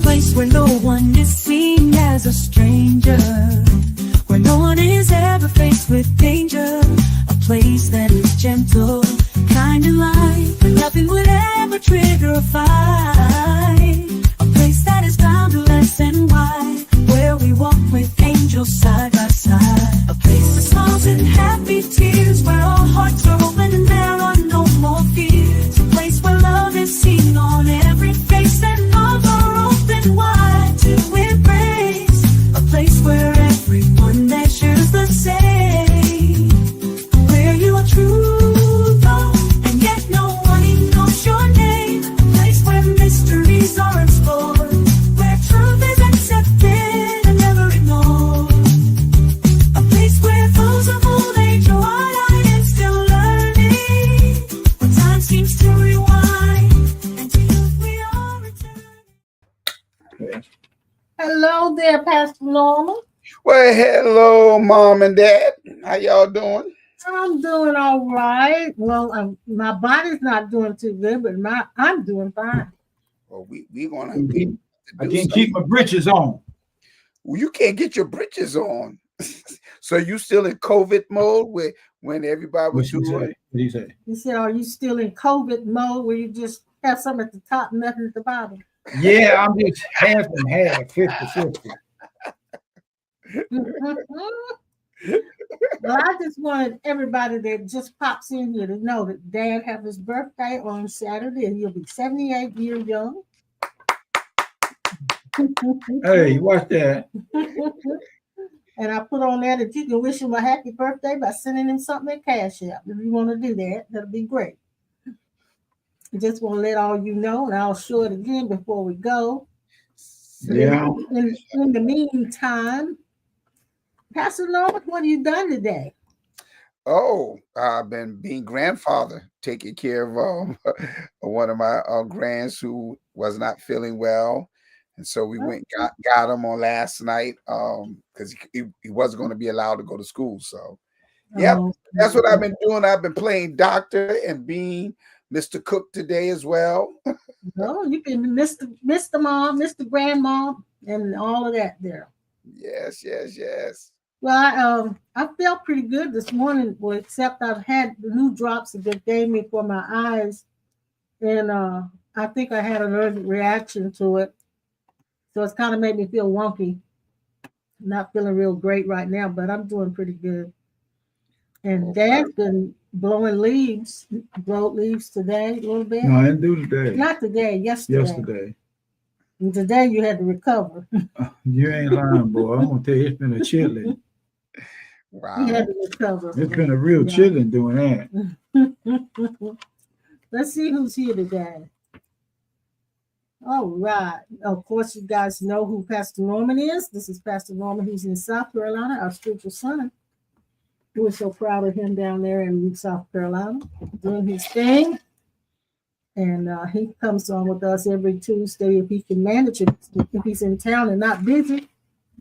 place where no one is seen as a stranger, where no one is ever faced with danger. A place that is gentle, kind and light, where nothing would ever trigger a fight. A place that is boundless and wide, where we walk with angels side by side. A place of smiles and happy tears, where our hearts are open and there are no more fears. A place where love is seen on every face and arms are open wide to embrace. A place where everyone there shares the same, where you are true though, and yet no one knows your name. A place where mysteries are explored, where truth is accepted and never ignored. A place where those of old age are wide-eyed and still learning, where time seems to rewind, and to youth we are returning. Hello there, Pastor Norma. Well, hello, Mom and Dad. How y'all doing? I'm doing all right. Well, my body's not doing too good, but I'm doing fine. Well, we gonna. I can't keep my britches on. Well, you can't get your britches on. So you still in COVID mode when everybody was doing? What did he say? He said, "Are you still in COVID mode where you just have something at the top, nothing at the bottom?" Yeah, I'm just half and half, 50-50. Well, I just wanted everybody that just pops in here to know that Dad have his birthday on Saturday. He'll be 78 years young. Hey, watch that. And I put on there that you can wish him a happy birthday by sending him something at Cash App. If you want to do that, that'll be great. I just want to let all you know, and I'll show it again before we go. Yeah. In the meantime, Pastor Norman, what have you done today? Oh, I've been being grandfather, taking care of one of my grands who was not feeling well. And so we went got him on last night because he wasn't going to be allowed to go to school. So, yeah, that's what I've been doing. I've been playing doctor and being Mr. Cook today as well. Oh, you can Mr. Mom, Mr. Grandma, and all of that there. Yes. Well, I felt pretty good this morning, well, except I've had the new drops that they gave me for my eyes, and I think I had an allergic reaction to it. So it's kind of made me feel wonky. Not feeling real great right now, but I'm doing pretty good. And Dad's been blowing leaves, blowed leaves today a little bit. No, I didn't do today. Not today, Yesterday. And today you had to recover. You ain't lying, boy. I'm gonna tell you, it's been a chilling. Wow. You had to recover. It's been a real chilling doing that. Let's see who's here today. All right. Of course, you guys know who Pastor Norman is. This is Pastor Norman, who's in South Carolina, our spiritual son. We're so proud of him down there in South Carolina, doing his thing. And he comes on with us every Tuesday if he can manage it, if he's in town and not busy.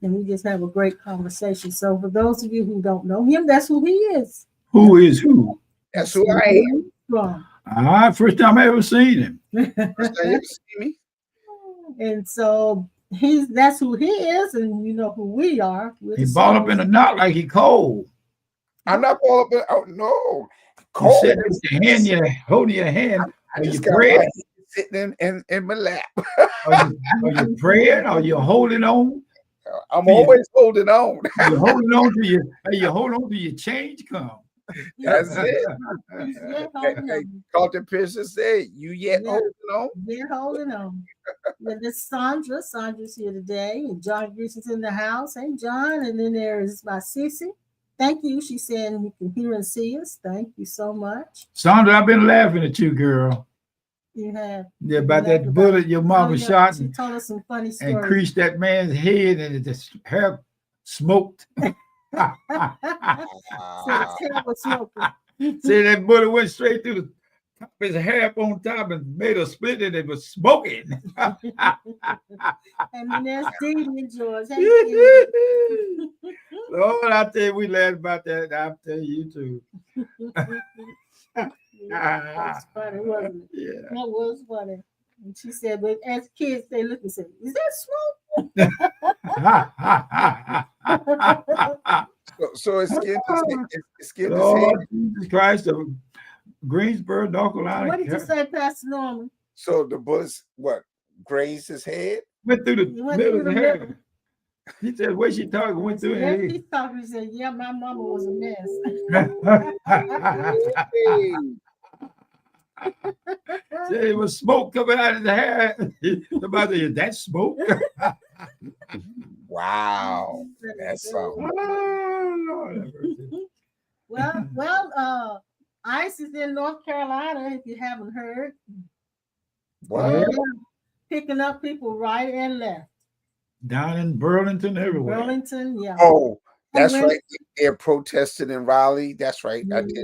And we just have a great conversation. So for those of you who don't know him, that's who he is. Who is who? That's who I am. First time I ever seen him. First time you ever see me? And so that's who he is, and you know who we are. He balled up in a knot like he cold. I'm not balled up in, oh no. Cold. You said your hand, holding your hand. I just got right sitting in my lap. Are you praying? Are you holding on? I'm always holding on. You're holding on to your. You hold on to your change come. That's it. Carlton Pierce said, "You yet holding on? They're holding on." And this Sandra. Sandra's here today, and John Greason's in the house. Hey, John. And then there is my Cece. Thank you. She's saying you can hear and see us. Thank you so much. Sandra, I've been laughing at you, girl. You have. Yeah, about that bullet your mama shot. She told us some funny stories. And creased that man's head and his hair smoked. So his hair was smoking. See, that bullet went straight through the top of his hair up on top and made a split and it was smoking. And then there's Steve and George. Hey, Lord, I tell you, we laughed about that. I'll tell you too. That's funny, wasn't it? Yeah. That was funny. And she said, but as kids, they look and say, "Is that smoke?" So it's skinned his head. It's skinned his head. Lord Jesus Christ of Greensboro, North What Carolina. did you say, Pastor Norman? So the bullets what grazed his head? Went through the You went middle through of the the middle. head. He said, "Where she talking?" Went through Then the she talked. He said, "Yeah, my mama was a mess." head. Hey, Said it was smoke coming out of the hair. Somebody said, "That's smoke." wow, that's something. Oh, Lord have mercy. ICE is in North Carolina. If you haven't heard, What? picking up people right and left. Down in Burlington, everywhere. Burlington, yeah. Oh, that's went- right. They're protesting in Raleigh. That's right. I did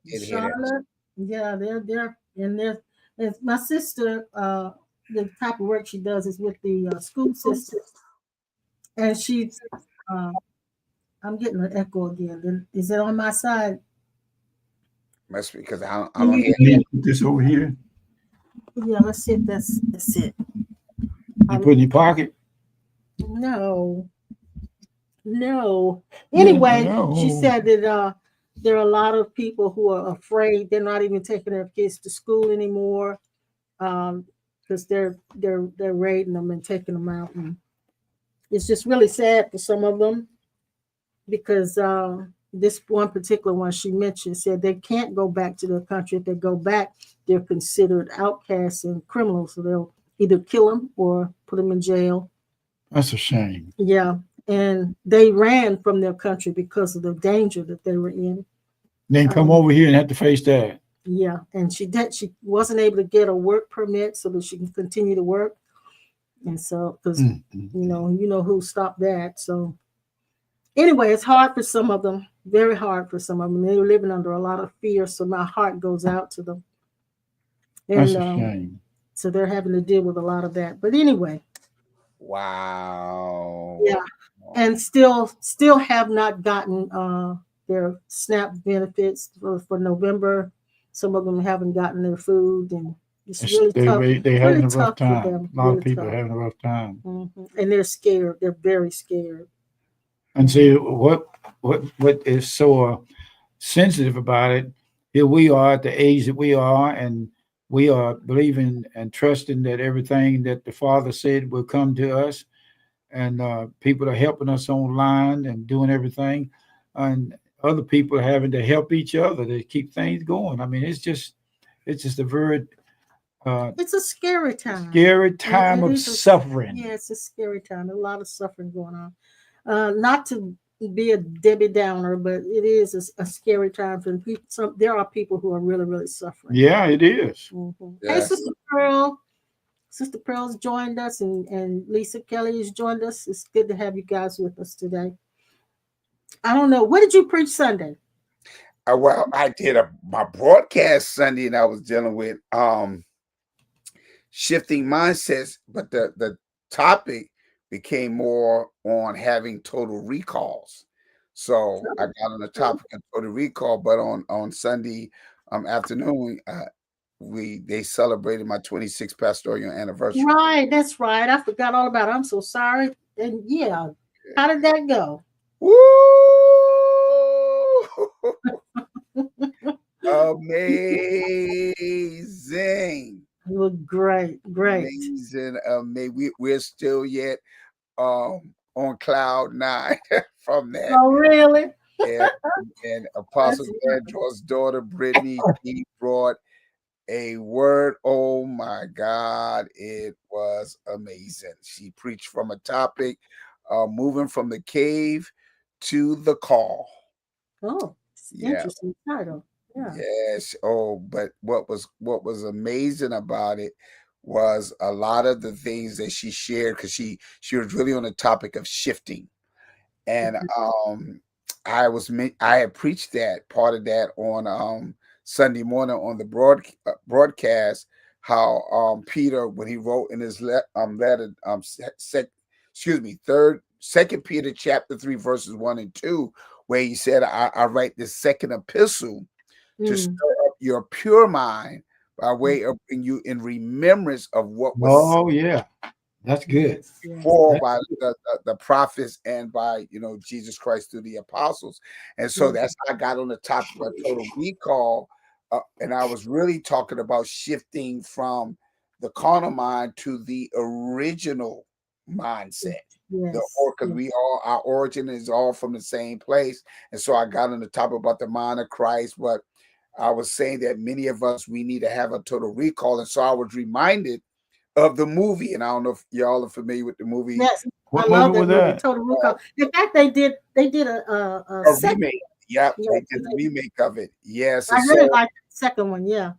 hear that. Charlotte, yeah, they're there, and there's my sister. The type of work she does is with the school system, and she's. I'm getting an echo again. Is it on my side? Must be because I don't hear. You put this over here. Yeah, let's see if that's it. You put in your pocket. No. Anyway, No. she said that there are a lot of people who are afraid. They're not even taking their kids to school anymore because they're raiding them and taking them out. And it's just really sad for some of them because this one particular one she mentioned said they can't go back to their country. If they go back, they're considered outcasts and criminals. So they'll either kill them or put them in jail. That's a shame. Yeah. And they ran from their country because of the danger that they were in. Then come over here and have to face that. Yeah. And she wasn't able to get a work permit so that she can continue to work. And so, because, you know who stopped that. So anyway, it's hard for some of them, very hard for some of them. They're living under a lot of fear. So my heart goes out to them. And, that's a shame. So they're having to deal with a lot of that. But anyway. Wow. Yeah. And still have not gotten their SNAP benefits for November. Some of them haven't gotten their food, and it's really tough. They having a rough time. For them. A lot of people are having a rough time. And they're scared. They're very scared. And see what is so sensitive about it. Here we are at the age that we are, and we are believing and trusting that everything that the Father said will come to us. And people are helping us online and doing everything, and other people are having to help each other to keep things going. I mean, it's just a very it's a scary time. Scary time of suffering. Yeah, it's a scary time. A lot of suffering going on. Not to be a Debbie Downer, but it is a scary time for people. There are people who are really, really suffering. Yeah, it is. Yes. Hey, Sister Pearl. Sister Pearl's joined us, and Lisa Kelly has joined us. It's good to have you guys with us today. I don't know. What did you preach Sunday? Well, I did my broadcast Sunday, and I was dealing with shifting mindsets, but the topic became more on having total recalls. So I got on the topic of total recall, but on Sunday afternoon, they celebrated my 26th pastoral anniversary. Right, that's right. I forgot all about it. I'm so sorry. And yeah, how did that go? Woo! Amazing. It was great. Amazing. We're still yet on cloud 9 from that. Oh, really? And Apostle Andrew's daughter, Brittany, he brought a word. Oh my God, it was amazing. She preached from a topic, moving from the cave to the call. Oh, interesting title. Yeah. Yes. Oh, but what was amazing about it was a lot of the things that she shared, because she was really on the topic of shifting. And I had preached that part of that on Sunday morning on the broadcast, how Peter, when he wrote in his letter, Second Peter chapter 3 verses 1 and 2, where he said, I write this second epistle to stir up your pure mind by way of bringing you in remembrance of what was Oh yeah, that's good. Yes, yes. for That's by good. the prophets and by Jesus Christ through the apostles. And so Yes. that's how I got on the topic of total recall. And I was really talking about shifting from the carnal mind to the original mindset. Yes. Because we all, our origin is all from the same place. And so I got on the topic about the mind of Christ, but I was saying that many of us, we need to have a total recall. And so I was reminded of the movie, and I don't know if y'all are familiar with the movie, Yes. I What love movie that was movie, that? Total Recall. In fact, they did a a second remake. Yep, one. they did the remake of it. Yes, I and really so like the second one. Yeah.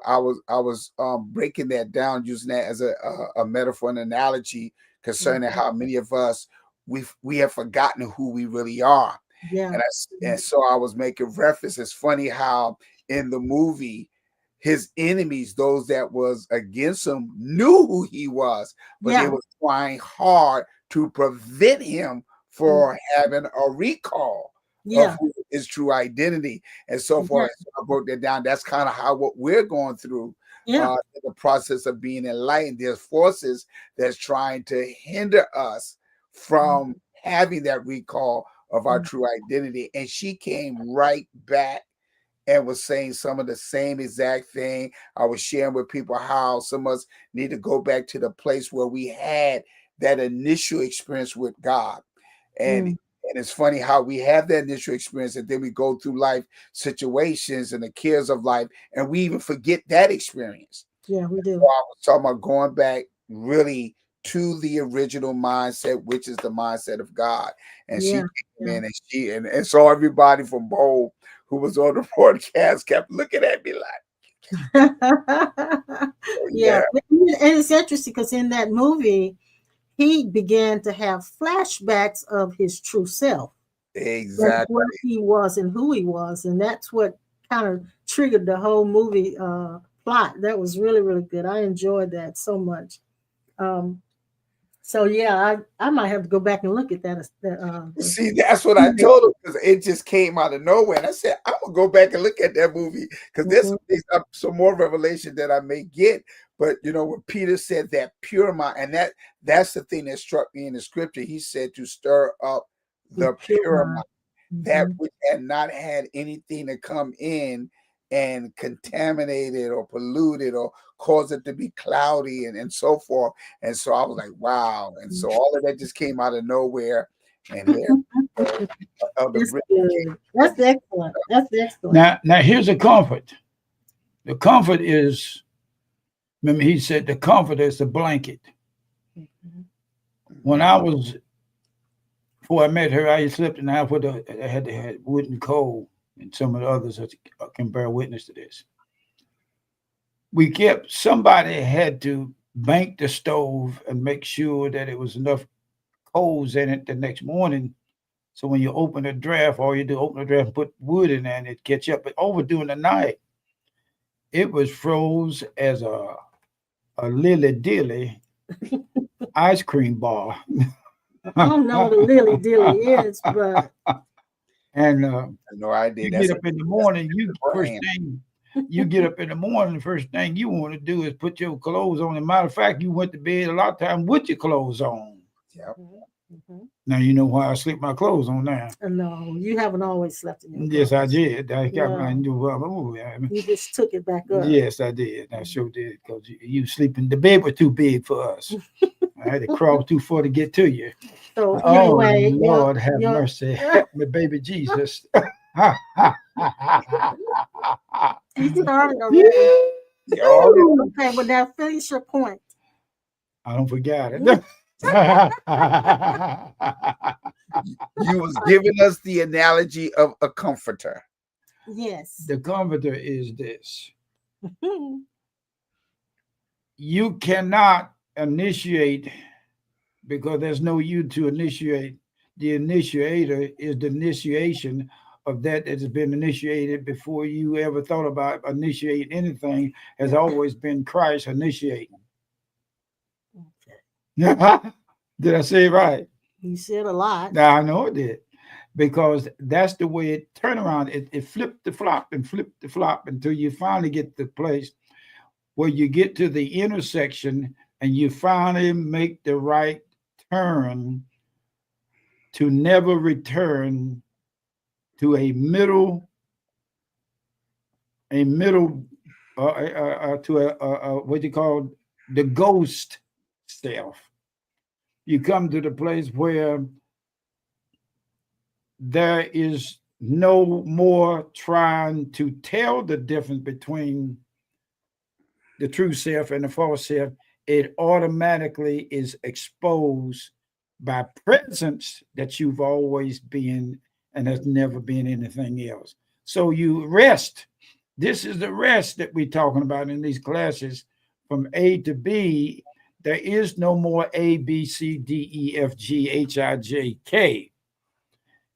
I was breaking that down, using that as a metaphor and analogy concerning how many of us we have forgotten who we really are. Yeah. And so I was making reference. It's funny how in the movie, his enemies, those that was against him, knew who he was, but they Yeah. were trying hard to prevent him for having a recall of Yeah. who his true identity and so Yeah. forth. So I broke that down. That's kind of how what we're going through Yeah. in the process of being enlightened. There's forces that's trying to hinder us from having that recall of our true identity. And she came right back and was saying some of the same exact thing. I was sharing with people how some of us need to go back to the place where we had that initial experience with God. And it's funny how we have that initial experience and then we go through life situations and the cares of life and we even forget that experience. Yeah, we So do. I was talking about going back really to the original mindset, which is the mindset of God. And she Yeah. came in and and so everybody from Bowl who was on the broadcast kept looking at me like, oh, Yeah. yeah, And it's interesting because in that movie, he began to have flashbacks of his true self, of exactly. what he was and who he was, and that's what kind of triggered the whole movie plot. That was really, really good. I enjoyed that so much. Um, so yeah, I might have to go back and look at that. See, that's what I told him because it just came out of nowhere. And I said, I'm gonna go back and look at that movie because there's some more revelation that I may get. But when Peter said that pure mind, and that's the thing that struck me in the scripture. He said to stir up the pure pure mind. mind, that which had not had anything to come in and contaminate it or pollute it or cause it to be cloudy and so forth. And so I was like, wow. And so all of that just came out of nowhere. And here, Elder That's Britt good. That's excellent. That's excellent. Now here's a comfort. The comfort is, remember he said the comfort is the blanket. When I was, before I met her, I slept in the house with I had wood and coal, and some of the others that can bear witness to this. Somebody had to bank the stove and make sure that it was enough coals in it the next morning. So when you open the draft, all you do open the draft and put wood in there and it catch up. But over during the night, it was froze as a lily dilly ice cream bar. I don't know what a lily dilly is, but And no idea. you That's get up in the morning, brand. you get up in the morning, the first thing you want to do is put your clothes on. As a matter of fact, you went to bed a lot of time with your clothes on. Yep. Now you know why I sleep my clothes on now. no, you haven't always slept in your Yes, I clothes. did. I No. knew. You just took it back up. Yes, I did. I sure did. Because you sleeping, the bed was too big for us. I had to crawl too far to get to you. So Oh, anyway, Lord, have mercy. Help me, baby Jesus. he started already. Yo, Okay, but now finish your point. I don't forget it. you was giving us the analogy of a comforter. Yes. The comforter is this. You cannot initiate because there's no you to initiate. The initiator is the initiation of that has been initiated before you ever thought about initiating anything, has always been Christ initiating. Okay. Did I say it right? You said a lot. I know it did. because that's the way it turn around. It flipped the flop and flipped the flop until you finally get to the place where you get to the intersection and you finally make the right turn to never return to a middle to a what you call the ghost self. You come to the place where there is no more trying to tell the difference between the true self and the false self. It automatically is exposed by presence that you've always been and has never been anything else. So you rest. This is the rest that we're talking about in these classes from A to B. There is no more A, B, C, D, E, F, G, H, I, J, K.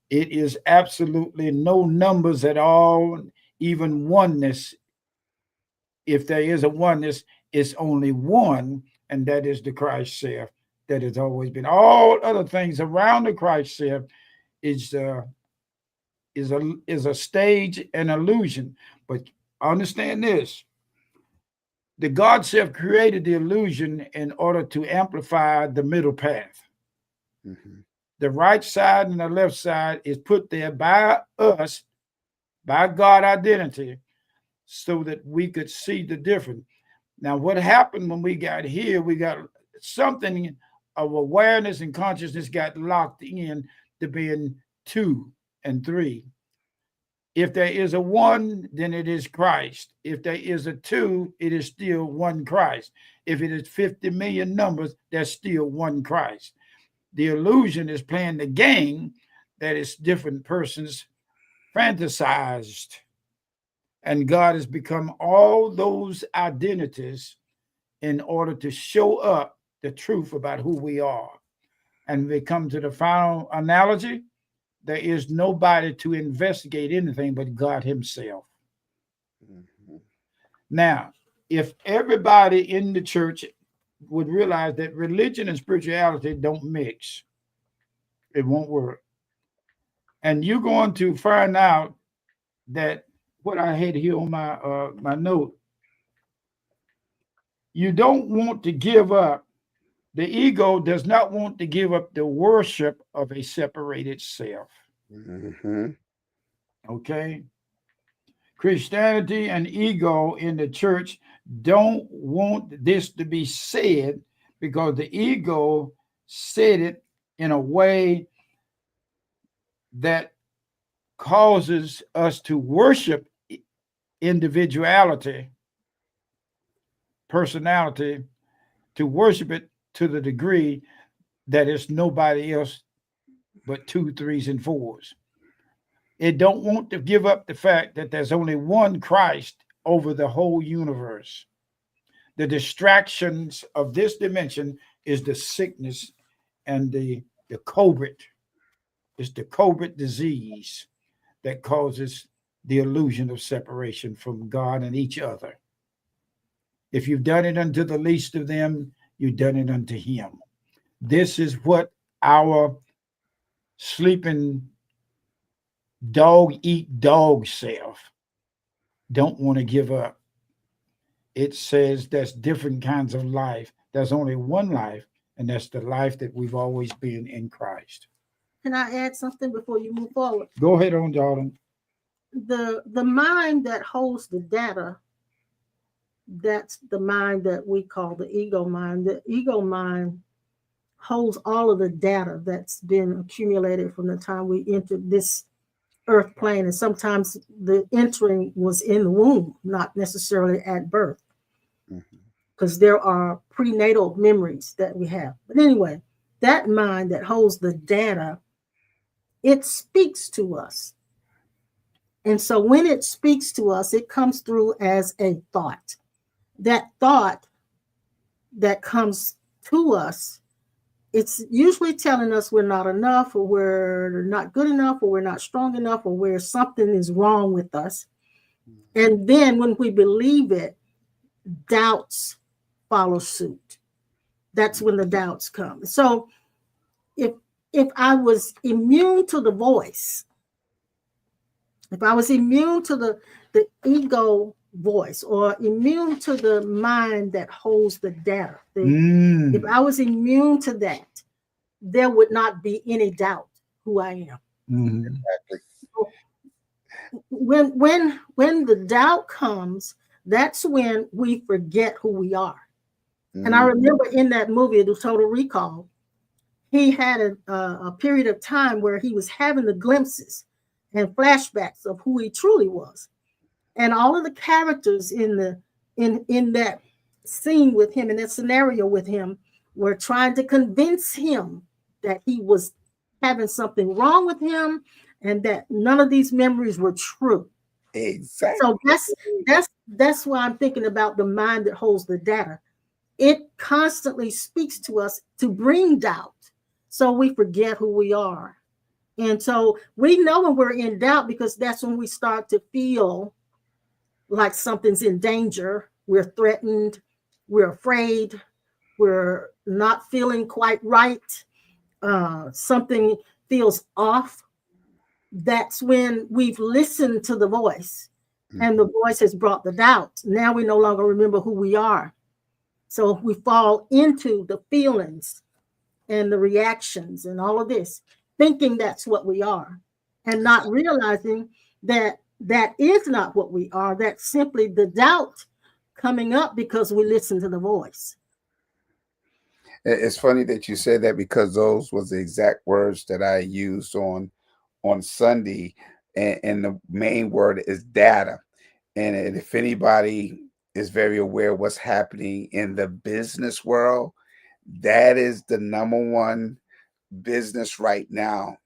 It is absolutely no numbers at all, even oneness. If there is a oneness, it's only one, and that is the Christ self that has always been. All other things around the Christ self is a stage, an illusion. But understand this: the God self created the illusion in order to amplify the middle path. Mm-hmm. The right side and the left side is put there by us, by God identity, so that we could see the difference. Now, what happened when we got here, we got something of awareness and consciousness got locked in to being 2 and 3. If there is a 1, then it is Christ. If there is a 2, it is still one Christ. If it is 50 million numbers, there's still one Christ. The illusion is playing the game that is different persons fantasized. And God has become all those identities in order to show up the truth about who we are. And we come to the final analogy. There is nobody to investigate anything but God himself. Mm-hmm. Now, if everybody in the church would realize that religion and spirituality don't mix, it won't work. And you're going to find out that what I had here on my note, you don't want to give up. The ego does not want to give up the worship of a separated self. Mm-hmm. Okay? Christianity and ego in the church don't want this to be said because the ego said it in a way that causes us to worship individuality, personality, to worship it to the degree that it's nobody else but 2, 3s, and 4s. It don't want to give up the fact that there's only one Christ over the whole universe. The distractions of this dimension is the sickness and the COVID. It's the COVID disease that causes the illusion of separation from God and each other. If you've done it unto the least of them, you've done it unto him. This is what our sleeping dog eat dog self don't want to give up. It says there's different kinds of life. There's only one life, and that's the life that we've always been in Christ. Can I add something before you move forward? Go ahead on, Jordan. The mind that holds the data, that's the mind that we call the ego mind. The ego mind holds all of the data that's been accumulated from the time we entered this earth plane. And sometimes the entering was in the womb, not necessarily at birth, because there are prenatal memories that we have. But anyway, that mind that holds the data, it speaks to us. And so when it speaks to us, it comes through as a thought. That thought that comes to us, it's usually telling us we're not enough, or we're not good enough, or we're not strong enough, or where something is wrong with us. And then when we believe it, doubts follow suit. That's when the doubts come. So if if I was immune to the voice, if I was immune to the ego voice, or immune to the mind that holds the data, if I was immune to that, there would not be any doubt who I am. Exactly. So when the doubt comes, that's when we forget who we are. And I Mhm. remember in that movie, The Total Recall, he had a period of time where he was having the glimpses and flashbacks of who he truly was. And all of the characters in that scene with him, in that scenario with him, were trying to convince him that he was having something wrong with him and that none of these memories were true. So Exactly. that's why I'm thinking about the mind that holds the data. It constantly speaks to us to bring doubt, so we forget who we are. And so we know when we're in doubt, because that's when we start to feel like something's in danger. We're threatened, we're afraid, we're not feeling quite right, something feels off. That's when we've listened to the voice, and the Mhm. voice has brought the doubt. Now we no longer remember who we are. So we fall into the feelings and the reactions and all of this, thinking that's what we are, and not realizing that that is not what we are. That's simply the doubt coming up because we listen to the voice. It's funny that you said that, because those was the exact words that I used on Sunday, and the main word is data. And if anybody is very aware of what's happening in the business world, that is the number one business right now,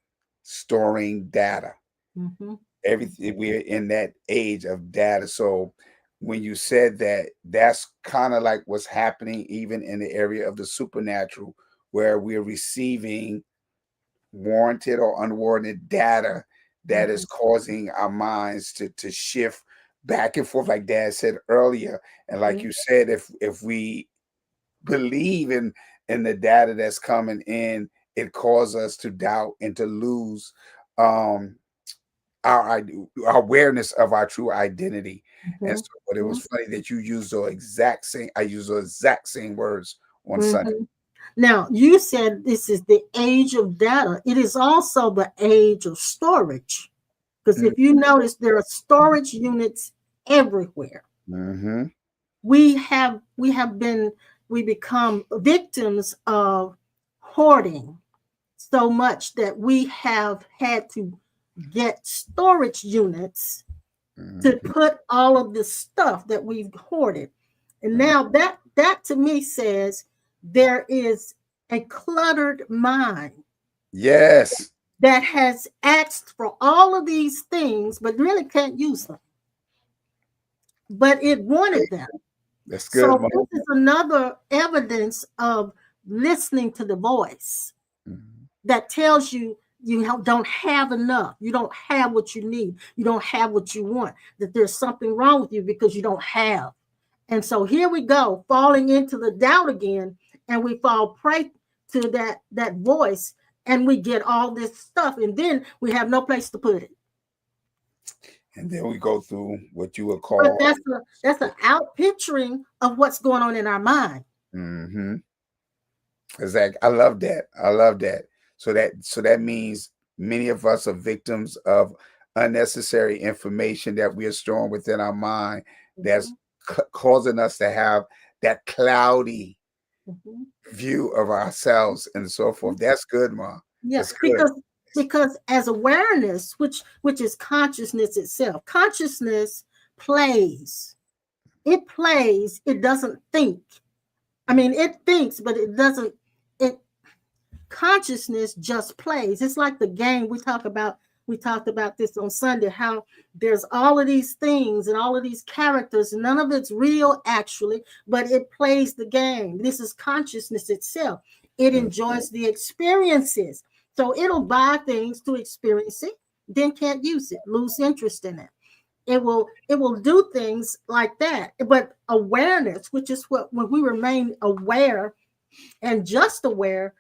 storing data. Mhm, Everything, we're in that age of data. So when you said that, that's kind of like what's happening even in the area of the supernatural, where we're receiving warranted or unwarranted data that is mhm, causing our minds to shift back and forth, like Dad said earlier. And like mhm, you said, if we believe in the data that's coming in, it causes us to doubt and to lose um our awareness of our true identity. And mhm, so, but it was mhm, funny that you used the exact same. I used the exact same words on Sunday. mhm. Now, you said this is the age of data. It is also the age of storage. Because if you notice, there are storage units everywhere. Mm-hmm. We become victims of hoarding so much that we have had to get storage units to Mm-hmm. put all of the stuff that we've hoarded. And now that to me says there is a cluttered mind Yes, that has asked for all of these things but really can't use them, but it wanted them. that's good, So Mom. this is another evidence of listening to the voice Mhm. that tells you don't have enough, you don't have what you need, you don't have what you want, that there's something wrong with you because you don't have. And so here we go, falling into the doubt again, and we fall prey to that voice, and we get all this stuff, and then we have no place to put it. And then we go through what you would But call. that's an out picturing of what's going on in our mind. Mm-hmm. Exactly. I love that. I love that. So that means many of us are victims of unnecessary information that we are storing within our mind, that's Mhm, causing us to have that cloudy mhm, view of ourselves and so mhm. forth. That's good, Ma. Yeah, That's good. because as awareness, which is consciousness itself, consciousness plays. It plays. It doesn't think. I mean, it thinks, but it doesn't. It consciousness just plays. It's like the game we talk about. We talked about this on Sunday, how there's all of these things and all of these characters. None of it's real, actually, but it plays the game. This is consciousness itself. It Mm. enjoys the experiences. So it'll buy things to experience it, then can't use it, lose interest in it. It will do things like that. But awareness, which is what when we remain aware and just aware,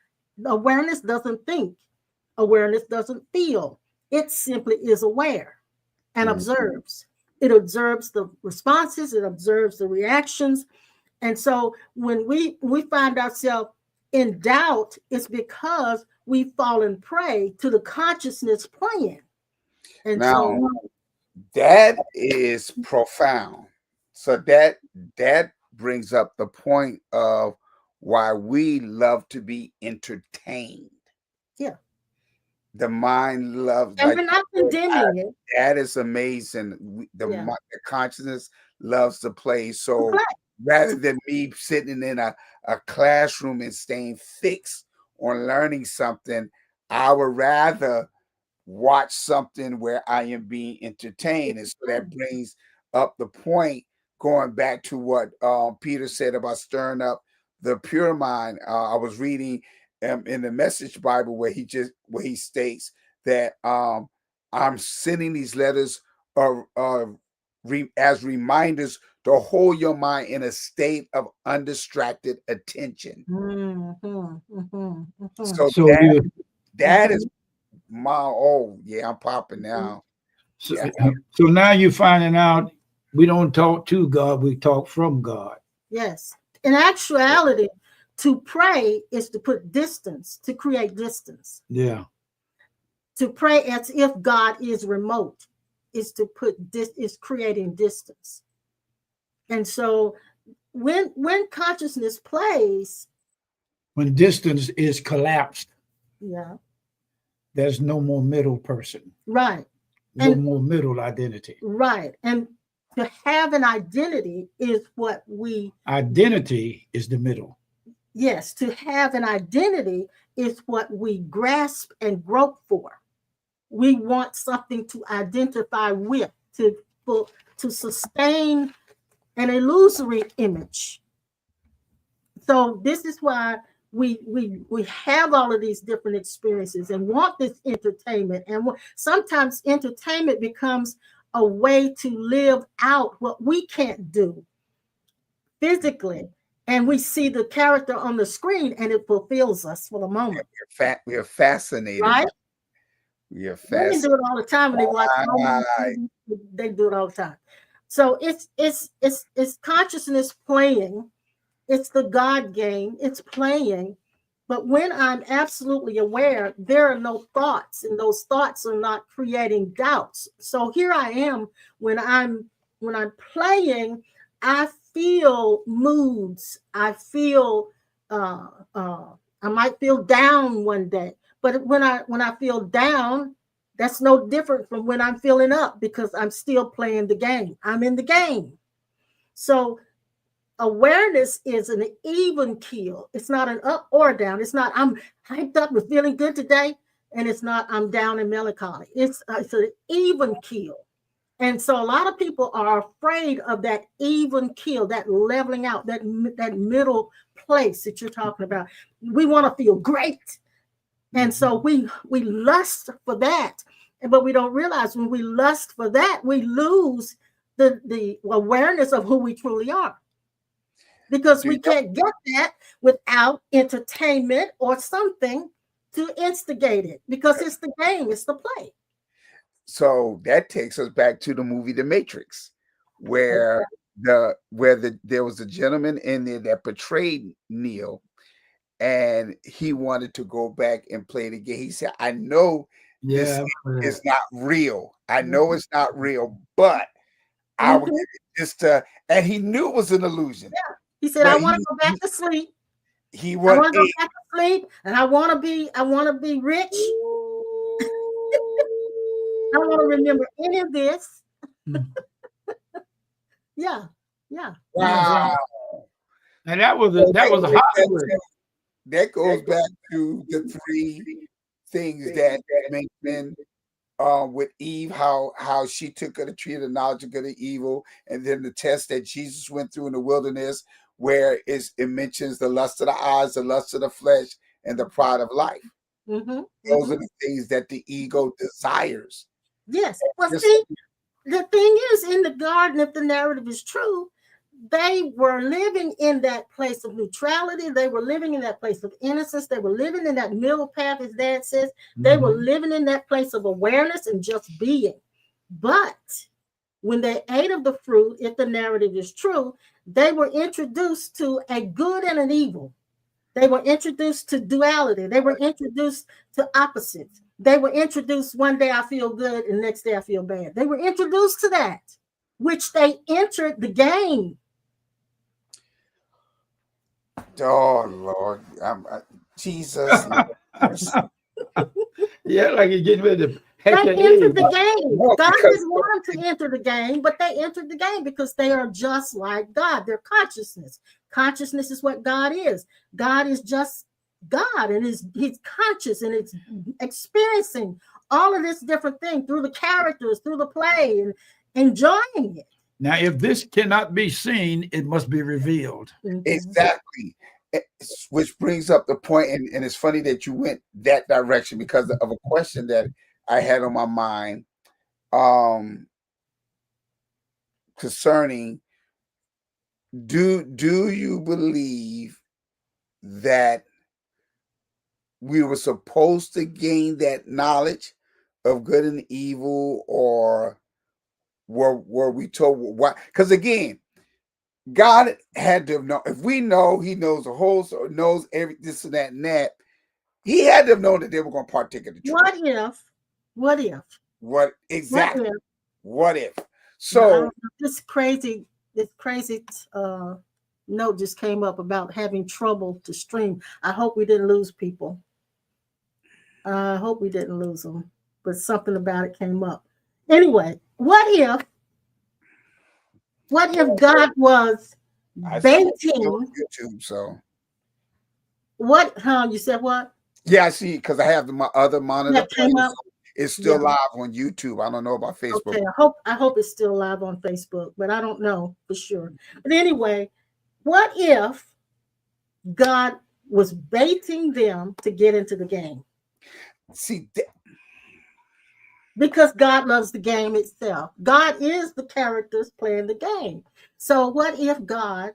awareness doesn't think. Awareness doesn't feel. It simply is aware and Mhm. observes. It observes the responses, it observes the reactions. And so when we find ourselves in doubt, it's because we've fallen prey to the consciousness playing. And Now, so, that is profound. So that brings up the point of why we love to be entertained. yeah, The mind loves, and like we're not condemning it. that is amazing. Yeah, The consciousness loves to play. to So play. rather than me sitting in a classroom and staying fixed on learning something, I would rather watch something where I am being entertained. And so that brings up the point, going back to what Peter said about stirring up the pure mind. I was reading in the Message Bible where he states that I'm sending these letters as reminders to hold your mind in a state of undistracted attention. So So you that is my, oh yeah, I'm popping now. so, Yeah. so now you're finding out we don't talk to God, we talk from God. Yes. In actuality, to pray is to put distance, to create distance. Yeah. To pray as if God is remote is to put this is creating distance. And so when consciousness plays, When distance is collapsed, yeah, there's no more middle person, right. no And more middle identity. right. And to have an identity is what we Identity is the middle. yes, to have an identity is what we grasp and grope for. We want something to identify with, to sustain an illusory image. So this is why we have all of these different experiences and want this entertainment. And sometimes entertainment becomes a way to live out what we can't do physically. And we see the character on the screen and it fulfills us for the moment. We are fascinated Right? by we are Women do fascinated. it all the time when they watch romance Right. movies. They do it all the time. So it's consciousness playing. It's the God game. It's playing. But when I'm absolutely aware, there are no thoughts, and those thoughts are not creating doubts. So here I am when I'm playing, I feel moods. I feel uh, uh, I might feel down one day, but when I feel down, that's no different from when I'm feeling up because I'm still playing the game. I'm in the game. So awareness is an even keel. It's not an up or down. It's not I'm hyped up and feeling good today, and it's not I'm down and melancholy. It's an even keel. And so a lot of people are afraid of that even keel, that leveling out, that middle place that you're talking about. We want to feel great. And so we lust for that. But we don't realize when we lust for that, we lose the awareness of who we truly are. Because Do we you know, can't get that without entertainment or something to instigate it. Because it's the game, it's the play. so that takes us back to the movie The Matrix, where Okay. there was a gentleman in there that portrayed Neo, and he wanted to go back and play the game. He said, I know this Yeah. is not real. I know it's not real, but I would Mhm. give it this to, and he knew it was an illusion, He said, I but want to go back to sleep. he I want want to go back to sleep, and I want to be rich. I don't want to remember any of this. Mm. Yeah, yeah, Yes. wow. And that was So a Hollywood. that goes back to the three things that mentioned with Eve, how she took of the tree of the knowledge of good and evil, and then the test that Jesus went through in the wilderness, where it mentions the lust of the eyes, the lust of the flesh, and the pride of life. hmm Those are the things that the ego desires. yes. Well, Just see, the thing is, in the garden, if the narrative is true, they were living in that place of neutrality. They were living in that place of innocence. They were living in that middle path, as Dad says. They were living in that place of awareness and just being. But when they ate of the fruit, if the narrative is true, they were introduced to a good and an evil. They were introduced to duality. They were introduced to opposites. They were introduced, one day I feel good and next day I feel bad. They were introduced to that, which they entered the game. Oh Lord, Jesus. Yeah, like you're getting ready to They heck your entered the head. game. No, God because- didn't want them to enter the game, but they entered the game because they are just like God. They're consciousness. Consciousness is what God is. God is just God, and he's conscious and it's experiencing all of this different thing through the characters, through the play, and enjoying it. Now, if this cannot be seen, it must be revealed. Exactly. Which brings up the point, and it's funny that you went that direction because of a question that I had on my mind concerning do you believe that we were supposed to gain that knowledge of good and evil, or were we told why? Because again, God had to know. If we know He knows the whole, so knows every this and that and that, He had to have known that they were going to partake of the truth. What if? What exactly? What if? What if? So This crazy note just came up about having trouble to stream. I hope we didn't lose people. I hope we didn't lose them, but something about it came up. Anyway, what if God was I see it baiting? on YouTube. So What? Huh? You said what? yeah, I see, because I have my other monitor. That came playing, up. so it's still Yeah. live on YouTube. I don't know about Facebook. Okay, I hope it's still live on Facebook, but I don't know for sure. But anyway, what if God was baiting them to get into the game? See, Because God loves the game itself. God is the characters playing the game. So what if God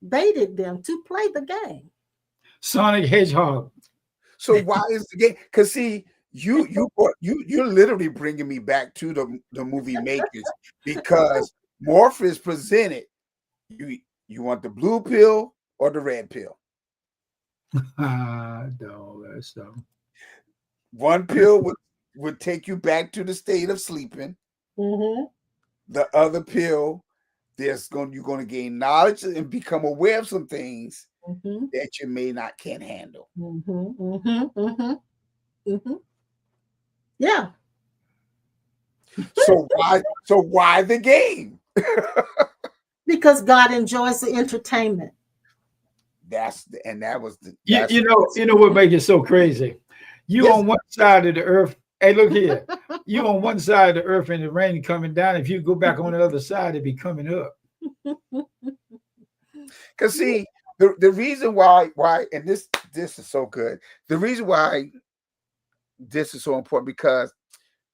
baited them to play the game? Sonic Hedgehog. so why is the game? Because see, you're literally bringing me back to the movie Makers, because Morpheus presented you want the blue pill or the red pill. No, that's dumb. One pill would take you back to the state of sleeping. Mm-hmm. The other pill, you're going to gain knowledge and become aware of some things Mm-hmm. that you may not can handle. Mm-hmm. Mm-hmm. Mm-hmm. Mm-hmm. Yeah. So why the game? Because God enjoys the entertainment. That was the You know what makes it so crazy? You Yes. on one side of the earth. Hey, look here. You on one side of the earth and the rain coming down. If you go back on the other side, it'd be coming up. Because see, the reason why and this is so good. The reason why this is so important, because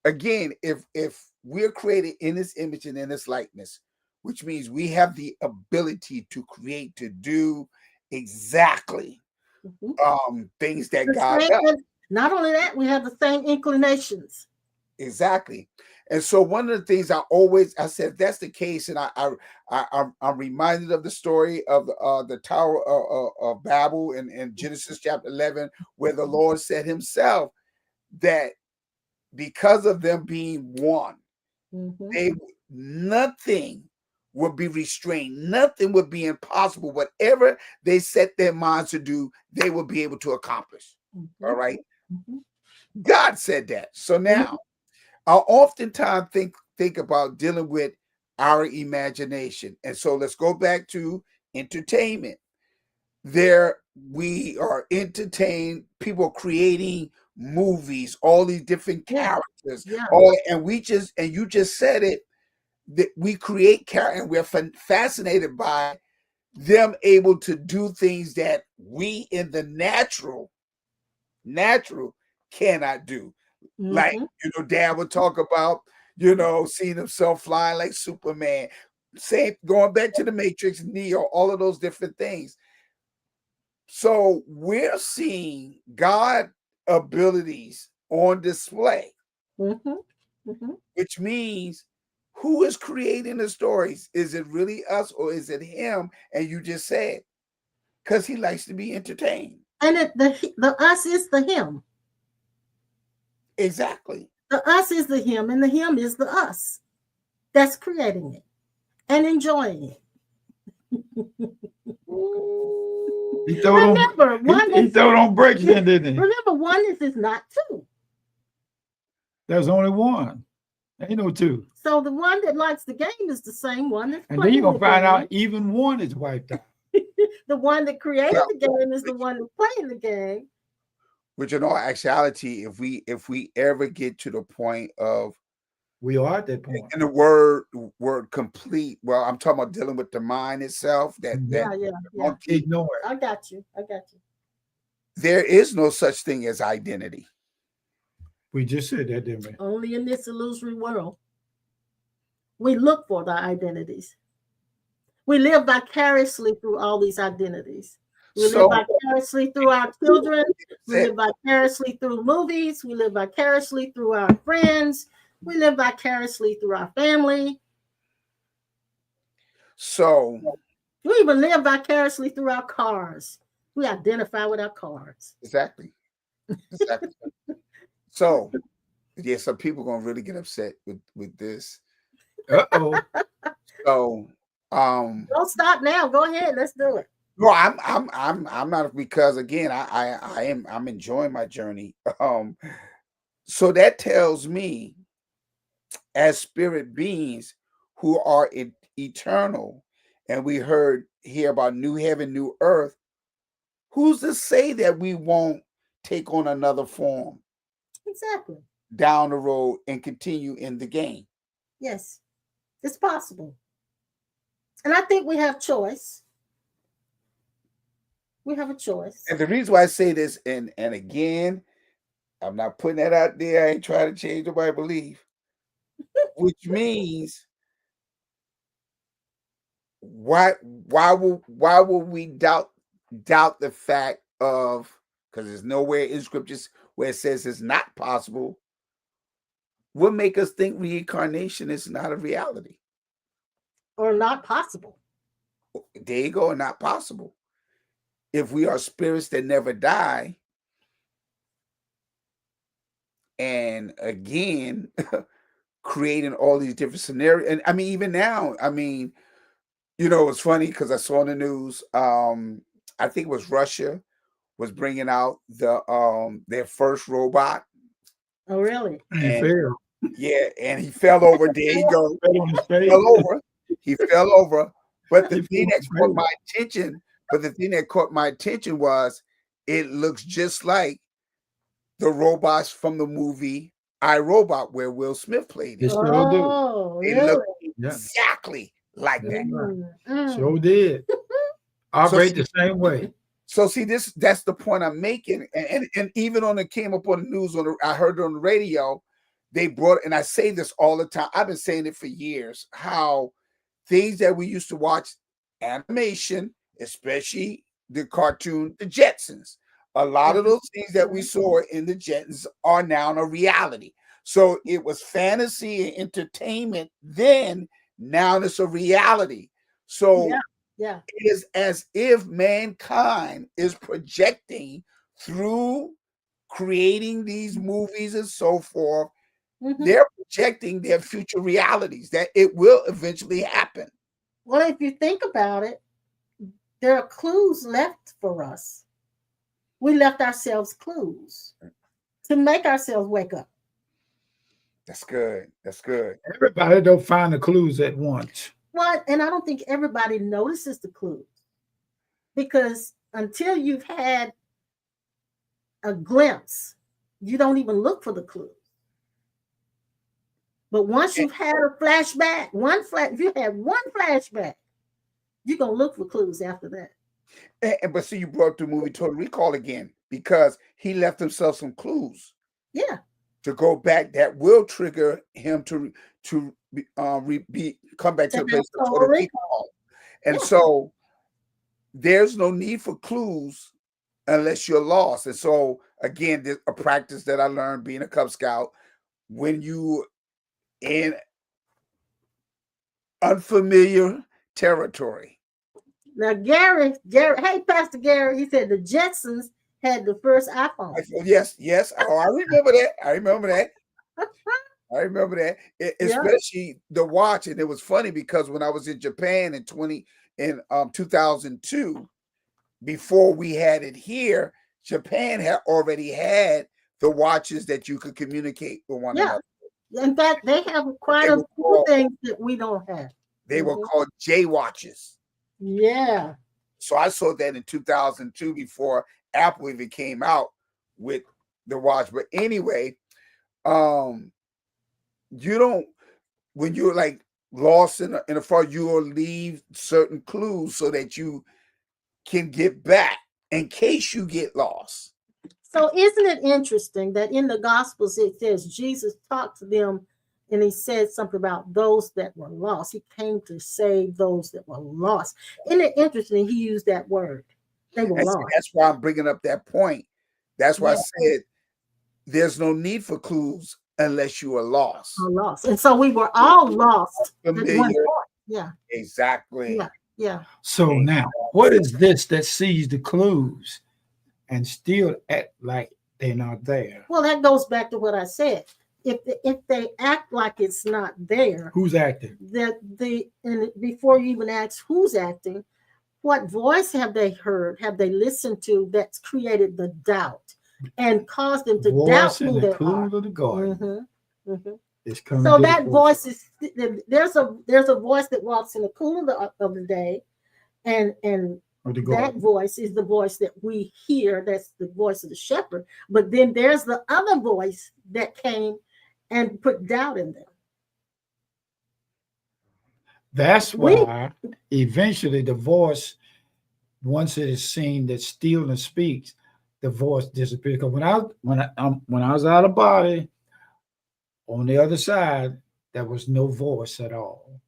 again, if we're created in this image and in this likeness, which means we have the ability to create, to do exactly things that God does. Not only that, we have the same inclinations. Exactly. And so one of the things I said, if that's the case, and I'm reminded of the story of the Tower of Babel in Genesis chapter 11, where the Lord said Himself that because of them being one, nothing would be restrained, nothing would be impossible. Whatever they set their minds to do, they will be able to accomplish. All right. God said that. So now I oftentimes think about dealing with our imagination. And so let's go back to entertainment. There we are entertained, people creating movies, all these different characters. Yeah. And you just said it, that we create characters, and we're fascinated by them able to do things that we in the natural cannot do. Like, Dad would talk about, seeing himself flying like Superman. Same, going back to the Matrix, Neo, all of those different things. So we're seeing God abilities on display, which means who is creating the stories? Is it really us or is it him? And you just said, because he likes to be entertained. And the us is the him. Exactly. The us is the him, and the him is the us that's creating it and enjoying it. He told on breaks then, didn't he? Remember, oneness is not two. There's only one. Ain't no two. So the one that likes the game is the same one that's and then you're gonna find out even one is wiped out. The one that created the game is the one that's playing the game. Which in all actuality, if we ever get to the point of we are at that point. And the word complete, well, I'm talking about dealing with the mind itself. Yeah. Ignore it. I got you. There is no such thing as identity. We just said that, didn't we? Only in this illusory world. We look for the identities. We live vicariously through all these identities. We live vicariously through our children. We live vicariously through movies. We live vicariously through our friends. We live vicariously through our family. So we even live vicariously through our cars. We identify with our cars. Exactly. So, yeah, some people gonna really get upset with this. Uh-oh. So, don't stop now. Go ahead. Let's do it. No, I'm not, because again, I'm enjoying my journey. So that tells me, as spirit beings who are eternal, and we hear about new heaven, new earth, who's to say that we won't take on another form? Exactly. Down the road and continue in the game. Yes, it's possible. And I think we have choice. We have a choice. And the reason why I say this, and again, I'm not putting that out there. I ain't trying to change nobody's belief. Which means why will we doubt the fact of, because there's nowhere in scriptures where it says it's not possible. What make us think reincarnation is not a reality? Or not possible. There you go, not possible. If we are spirits that never die, and again, creating all these different scenarios. And I mean, even now, I mean, it's funny because I saw in the news, I think it was Russia was bringing out their first robot. Oh, really? And, yeah, and he fell over. There you go. He fell over. But the thing that caught my attention, was it looks just like the robots from the movie I, Robot, where Will Smith played it. Oh, it looked exactly like that. So did. Operate the same way. So see, that's the point I'm making. And even on it came up on the news, I heard it on the radio, they brought, and I say this all the time, I've been saying it for years, how things that we used to watch, animation, especially the cartoon, the Jetsons, a lot of those things that we saw in the Jetsons are now a reality. So it was fantasy and entertainment then, now it's a reality. So it is as if mankind is projecting through creating these movies and so forth. They're projecting their future realities, that it will eventually happen. Well, if you think about it, there are clues left for us. We left ourselves clues to make ourselves wake up. That's good. That's good. Everybody don't find the clues at once. Well, and I don't think everybody notices the clues, because until you've had a glimpse, you don't even look for the clues. But once you've had a flashback, if you had one flashback, you're going to look for clues after that. But see, you brought the movie Total Recall again, because he left himself some clues. Yeah. To go back, that will trigger him to come back to To the place have of total total recall. recall. And Yeah. so there's no need for clues unless you're lost. And so again, there's a practice that I learned being a Cub Scout. When you in unfamiliar territory. Now Gary, hey Pastor Gary, he said the Jetsons had the first iPhone. Yes, yes. Oh, I remember that. I remember that. I remember that. Yeah. Especially the watch. And it was funny because when I was in Japan in 2002, before we had it here, Japan had already had the watches that you could communicate with one Yeah. another. In fact, they have quite They a were few called, things that we don't have. they were Mhm. called J watches. Yeah. So I saw that in 2002 before Apple even came out with the watch. But anyway, you don't, when you're like lost in a fog, you will leave certain clues so that you can get back in case you get lost. So isn't it interesting that in the Gospels it says Jesus talked to them and he said something about those that were lost. He came to save those that were lost. Isn't it interesting he used that word? They were And see, lost. that's why I'm bringing up that point. That's why I Yeah, said there's no need for clues unless you are lost. were lost. And so we were all lost at one Familiar. point. Yeah, Exactly. yeah, yeah. So now, what is this that sees the clues and still act like they're not there? Well, that goes back to what I said. If they act like it's not there, Who's acting? and before you even ask who's acting, what voice have they heard? Have they listened to that's created the doubt and caused them to doubt Voice in who the they cool are? of the garden Mm-hmm. is coming So to the that voice forefront is there's a voice that walks in the cool of the day, and of the that garden. voice is the voice that we hear. That's the voice of the shepherd. But then there's the other voice that came and put doubt in them. That's We why eventually the voice, once it is seen that still and speaks, the voice disappears. Because when I was out of body, on the other side, there was no voice at all.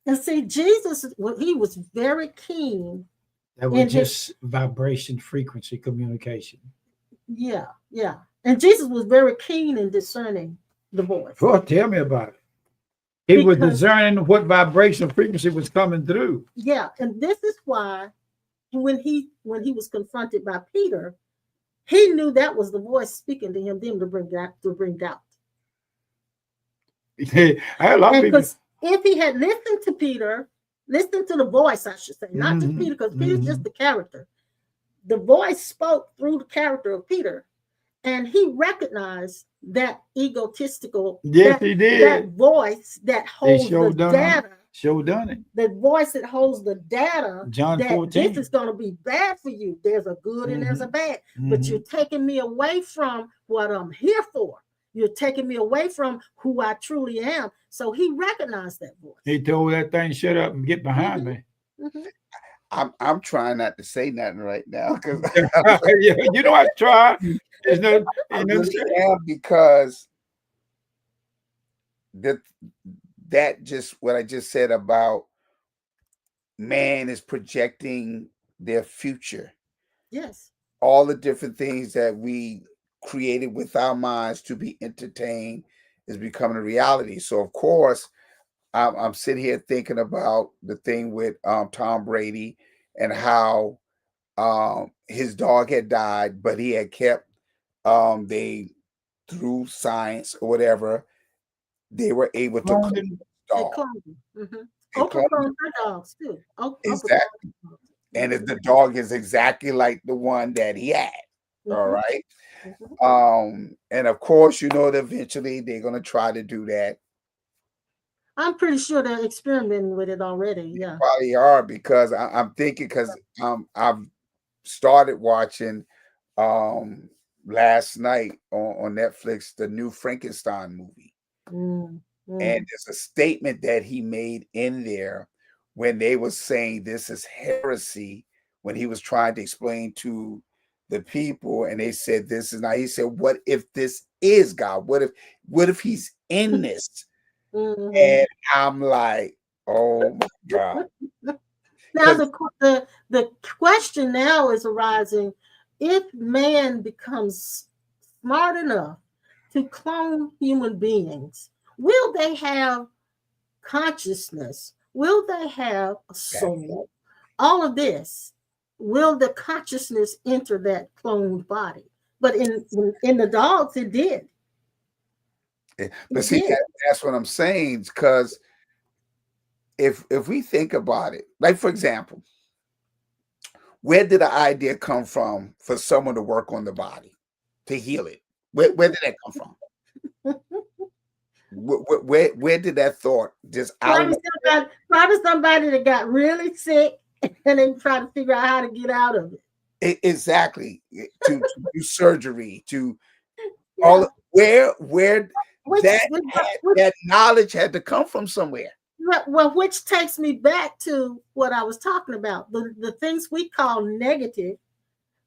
and see Jesus. He was very keen That was in his just vibration, frequency, communication. yeah, yeah. And Jesus was very keen in discerning the voice Well, tell me about it. He was because discerning what vibration frequency was coming through. yeah, and this is why when he was confronted by Peter, he knew that was the voice speaking to him, them to bring doubt. I had a lot of And people. because if he had listened to Peter, listened to the voice, I should say, not just Peter, because Peter's just the character. The voice spoke through the character of Peter, and he recognized that egotistical, Yes, he did. that voice that They holds the data. done it. The voice that holds the data John that 14. this is going to be bad for you. There's a good and there's a bad, but you're taking me away from what I'm here for. You're taking me away from who I truly am. So he recognized that voice. He told that thing, shut up and get behind me. I'm trying not to say nothing right now because Yeah, you know I try. There's no, I really am, because that just what I just said about man is projecting their future. Yes. All the different things that we created with our minds to be entertained is becoming a reality. So of course, I'm sitting here thinking about the thing with Tom Brady and how his dog had died, but he had kept they through science or whatever, they were able to clone cloning. the They dog. cloned them. They Oprah cloned cloned her dogs too. Oprah exactly, cloned dogs. and if the dog is exactly like the one that he had. All Mhm. right. Mhm. And of course, you know that eventually they're gonna try to do that. I'm pretty sure they're experimenting with it already. Yeah. Probably are, because I'm thinking, because I've started watching last night on Netflix the new Frankenstein movie. Mm, And mm. there's a statement that he made in there when they were saying this is heresy, when he was trying to explain to the people, and they said this is not. He said, "What if this is God? What if he's in this?" Mhm. And I'm like, oh my God. Now Because the question now is arising: if man becomes smart enough to clone human beings, will they have consciousness? Will they have a soul? All of this, will the consciousness enter that cloned body? But in the dogs, it did. but It see, did. that's what I'm saying. Because if we think about it, like for example, where did the idea come from for someone to work on the body to heal it? Where did that come from? Where did that thought just out? Probably somebody that got really sick and then try to figure out how to get out of it. Exactly, to do surgery, to all Yeah. where Which, that that knowledge had to come from somewhere. well, which takes me back to what I was talking about. The things we call negative,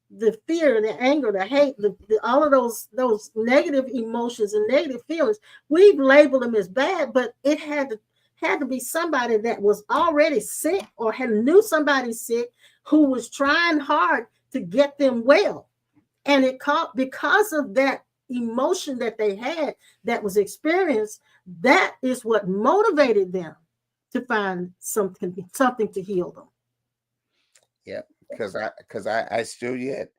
the fear, the anger, the hate, all of those negative emotions and negative feelings, we've labeled them as bad, but it had to be somebody that was already sick or had knew somebody sick who was trying hard to get them well. And it caught because of that emotion that they had that was experienced, that is what motivated them to find something to heal them. Yeah, because I still yet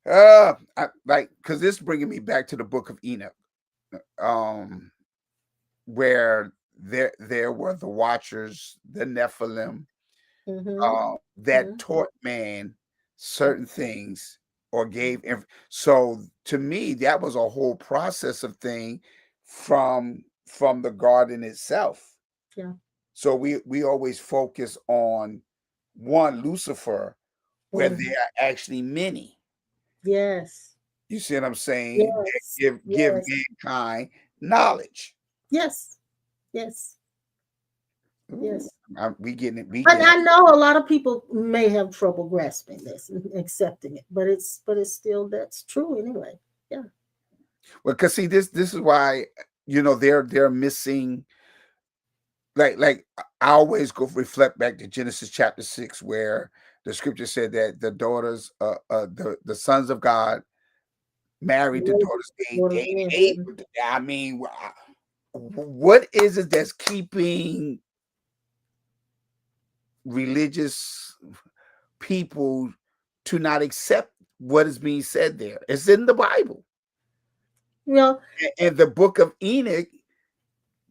like because this is bringing me back to the book of Enoch, um, where there were the Watchers, the Nephilim, Mm-hmm. that taught man certain things or so to me that was a whole process of thing from the garden itself. Yeah. So we always focus on one Lucifer, where Mm-hmm. there are actually many. Yes. You see what I'm saying? That Yes. give Yes. mankind knowledge. Yes. Yes. Ooh, Yes. we getting it. We But getting I know a lot of people may have trouble grasping this and accepting it, but it's still that's true anyway. Yeah. well. Because see, this is why they're missing. I always go reflect back to Genesis chapter 6, where the scripture said that the daughters, the sons of God married the daughters they ate. I mean, what is it that's keeping religious people to not accept what is being said there? It's in the Bible. Well, And the book of Enoch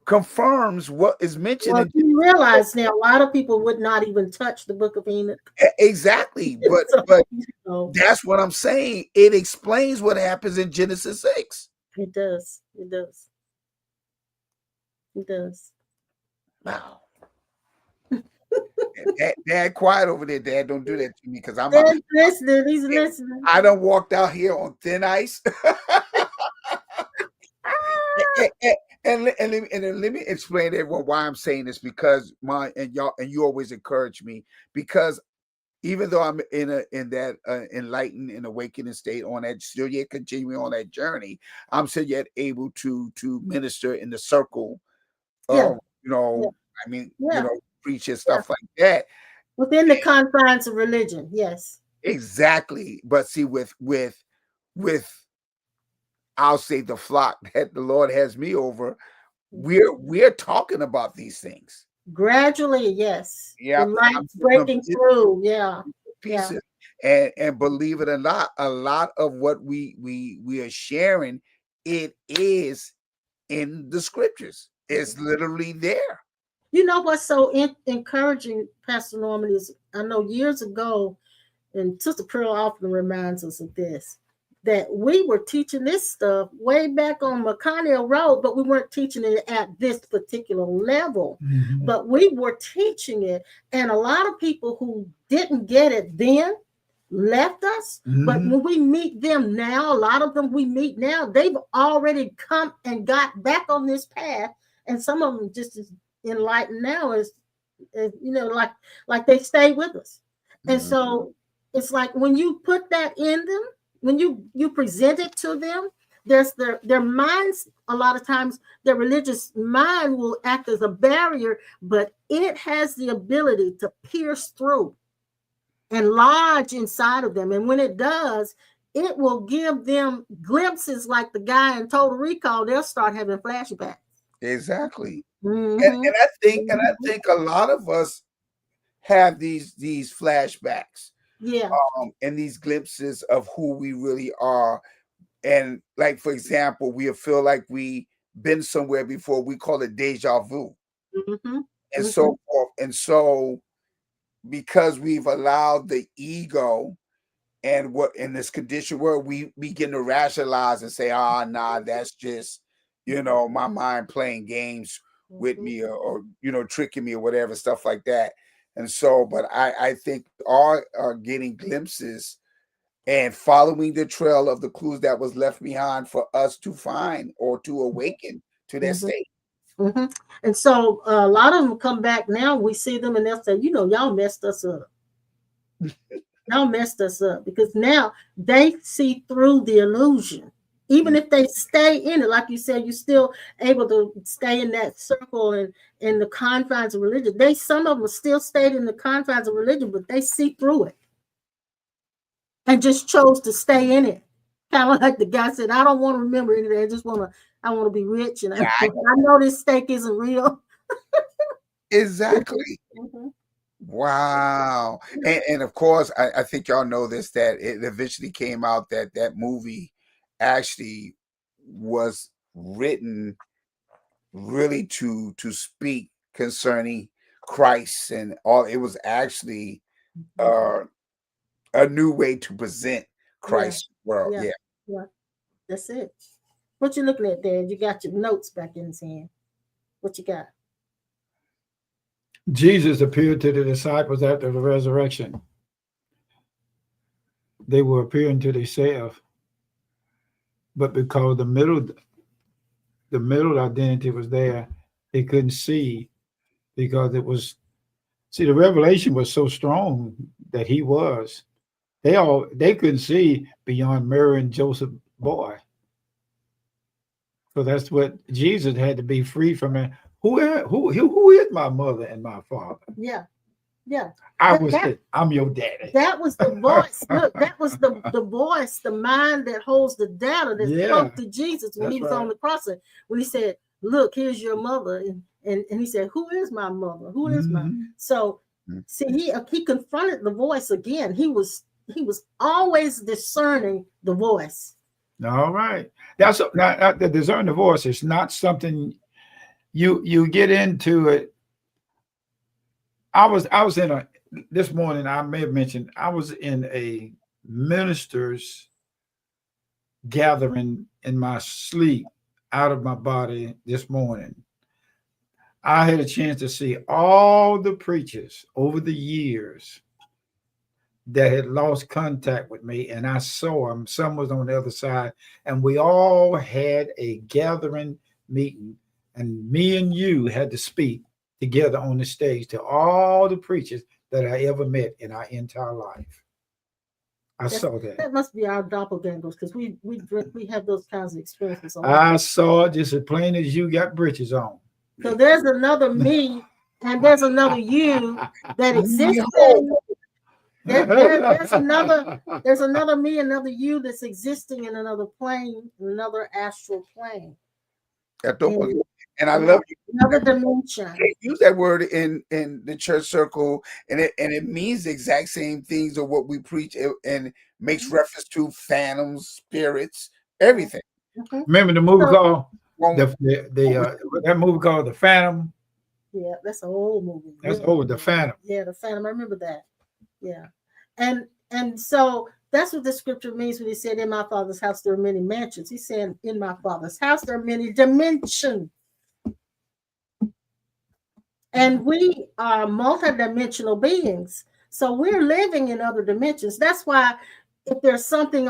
confirms what is mentioned well, in you realize now a lot of people would not even touch the Book of Enoch. exactly, but So, but you know, that's what I'm saying. It explains what happens in Genesis 6. it does. It does. It does. Wow. Dad, quiet over there. Dad, don't do that to me because Dad's listening. He's listening. I done walked out here on thin ice. Ah, And let me explain to everyone why I'm saying this, because you always encourage me, because even though I'm in that enlightened and awakening state, on that still yet continuing on that journey, I'm still yet able to minister in the circle yeah. of Yeah. I mean, Yeah. preach and Yeah. stuff like that. Within the confines of religion. Yes. Exactly. But see, with I'll say the flock that the Lord has me over, we're talking about these things. Gradually, yes. The Yeah, I'm light's putting up breaking through. Yeah. Yeah. pieces, and believe it or not, a lot of what we are sharing, it is in the scriptures. It's literally there. You know what's so encouraging, Pastor Norman, is I know years ago, and Sister Pearl often reminds us of this, that we were teaching this stuff way back on McConnell Road, but we weren't teaching it at this particular level. Mhm. But we were teaching it, and a lot of people who didn't get it then left us. But Mhm. when we meet them now, a lot of them we meet now, they've already come and got back on this path, and some of them just as enlightened now as like they stay with us. And Mhm. so it's like when you put that in them, when you present it to them, there's their minds, a lot of times their religious mind will act as a barrier, but it has the ability to pierce through and lodge inside of them. And when it does, it will give them glimpses like the guy in Total Recall. They'll start having flashbacks. Exactly. Mm-hmm. And I think a lot of us have these flashbacks, Yeah. and these glimpses of who we really are. And like, for example, we feel like we been somewhere before. We call it deja vu, Mm-hmm. and so forth. And so, because we've allowed the ego and what in this condition where we begin to rationalize and say, nah, that's just, my mind playing games with me, or tricking me or whatever, stuff like that. And so, but I think are getting glimpses and following the trail of the clues that was left behind for us to find or to awaken to that state. Mm-hmm. And so a lot of them come back now. We see them and they'll say, y'all messed us up. Y'all messed us up, because now they see through the illusion. Even if they stay in it, like you said, you're still able to stay in that circle and in the confines of religion. Some of them still stayed in the confines of religion, but they see through it and just chose to stay in it. Kind of like the guy said, I don't want to remember anything. I want to be rich, and I know this steak isn't real. Exactly. Mm-hmm. Wow. And of course, I think y'all know this, that it eventually came out that movie actually was written really to speak concerning Christ and all. It was actually a new way to present Christ's world. Yeah. That's it. What you looking at there? You got your notes back in his hand. What you got? Jesus appeared to the disciples after the resurrection. They were appearing to themselves, but because the middle identity was there, they couldn't see, because the revelation was so strong that he was. They couldn't see beyond Mary and Joseph boy. So that's what Jesus had to be free from it. Who is my mother and my father? Yeah. I'm your daddy. That was the voice. Look, that was the voice, the mind that holds the data that spoke to Jesus when he was on the cross. When he said, "Look, here's your mother," and he said, "Who is my mother? Who is my?" So, see, he confronted the voice again. He was always discerning the voice. All right, that's not the discern the voice. It's not something you get into it. I was in this morning, I may have mentioned, I was in a minister's gathering in my sleep, out of my body this morning. I had a chance to see all the preachers over the years that had lost contact with me, and I saw them. Some was on the other side, and we all had a gathering meeting, and me and you had to speak together on the stage to all the preachers that I ever met in our entire life. I saw that. That must be our doppelgangers, because we have those kinds of experiences. I saw it just as plain as you got britches on. So there's another me and there's another you that exists. There's another me, another you that's existing in another plane, another astral plane. And I love you. Another dimension. Use that word in the church circle, and it means the exact same things of what we preach, and makes reference to phantoms, spirits, everything. Remember the movie called that movie called The Phantom? Yeah, that's an old movie. That's old, The Phantom. Yeah, The Phantom. I remember that. Yeah, and so that's what the scripture means when he said, "In my Father's house there are many mansions." He's saying, "In my Father's house there are many dimensions." And we are multidimensional beings. So we're living in other dimensions. That's why if there's something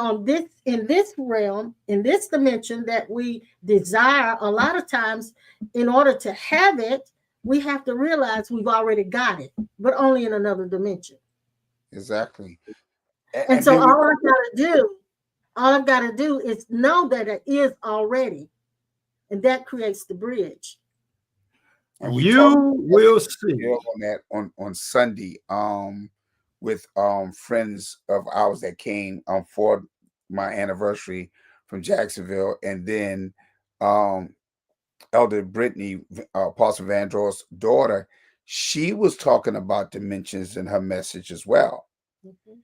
in this realm, in this dimension that we desire, a lot of times in order to have it, we have to realize we've already got it, but only in another dimension. Exactly. And so all I got to do All I've got to do is know that it is already, and that creates the bridge. And we You talked will see. on that on Sunday with friends of ours that came for my anniversary from Jacksonville, and then Elder Brittany, Apostle Vandross's daughter, she was talking about dimensions in her message as well. Mhm.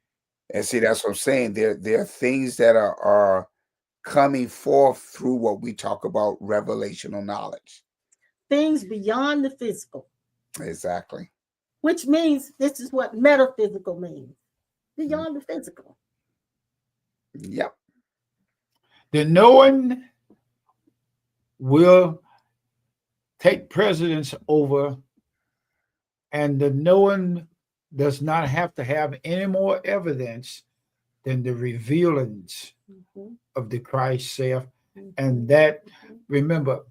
And see, that's what I'm saying. There are things that are coming forth through what we talk about revelational knowledge. Things beyond the physical, Exactly. which means this is what metaphysical means, Mm. beyond the physical. Yep. The knowing will take precedence over, and the knowing does not have to have any more evidence than the revealings Mhm. of the Christ self. Mhm. And that, Mhm. remember,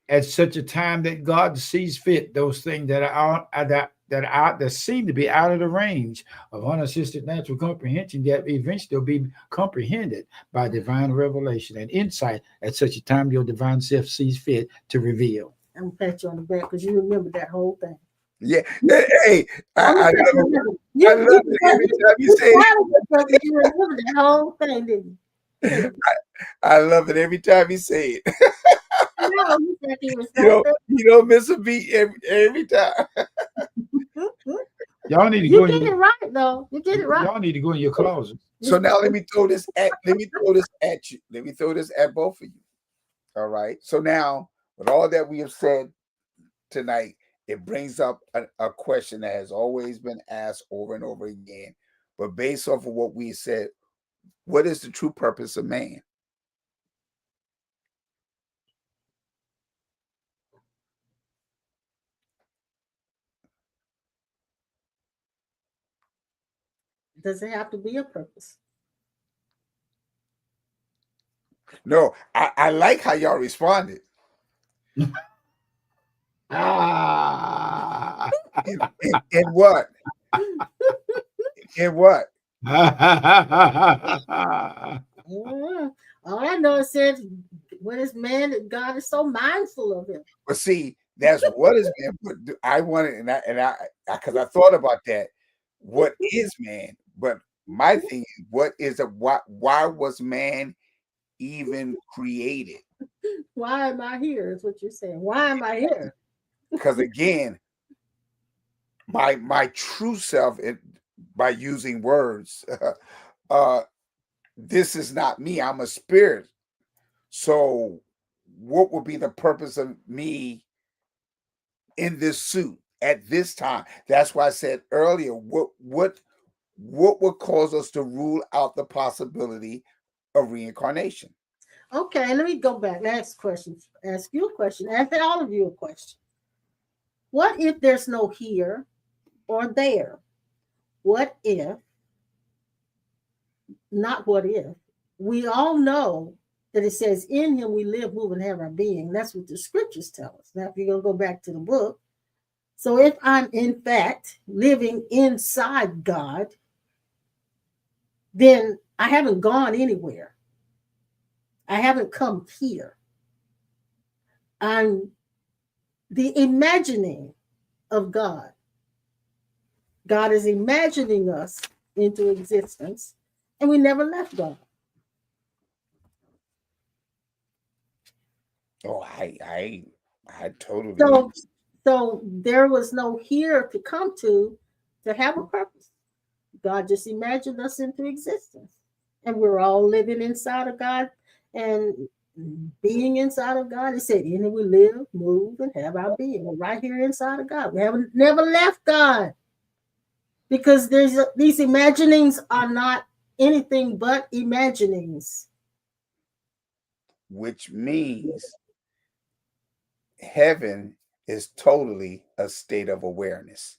at such a time that God sees fit, those things that that seem to be out of the range of unassisted natural comprehension, that eventually will be comprehended by divine revelation and insight. At such a time, your divine self sees fit to reveal. I'm gonna pat you on the back because you remember that whole thing. Yeah. Hey, I'm I gonna pat you love on it. the back. I love it every time you say it. You remember that whole thing, didn't you? I love it every time you say it. No, you said he was You right don't you don't miss a beat every time. there. Y'all need to You go in get it your, right though. You get it right. y'all need to go in your closet. So now let me throw this at you. Let me throw this at both of you. All right. So now, with all that we have said tonight, it brings up a question that has always been asked over and over again. But based off of what we said, what is the true purpose of man? Does it have to be a purpose? No, I like how y'all responded. Ah. In what? In what? Mm. All I know is said, when is man that God is so mindful of him? But see, that's what is man. But I wanted, and I, because I thought about that. What is man? But my thing is, what is a why was man even created? Why am I here? Is what you're saying. Why am I here? Because again, my true self, by using words, uh, this is not me. I'm a spirit. So, what would be the purpose of me in this suit at this time? That's why I said earlier, what would cause us to rule out the possibility of reincarnation? Okay, let me go back. Next question. Ask you a question. Ask all of you a question. What if there's no here or there? What if, not what if, we all know that it says in him we live, move, and have our being. That's what the scriptures tell us. Now, if you're going to go back to the book, so if I'm in fact living inside God, then I haven't gone anywhere. I haven't come here. I'm the imagining of God. God is imagining us into existence, and we never left God. Oh, I totally So, so there was no here to come to have a purpose. God just imagined us into existence, and we're all living inside of God and being inside of God. It said, "In it we live, move, and have our being." We're right here inside of God. We haven't never left God because these imaginings are not anything but imaginings. which means heaven is totally a state of awareness.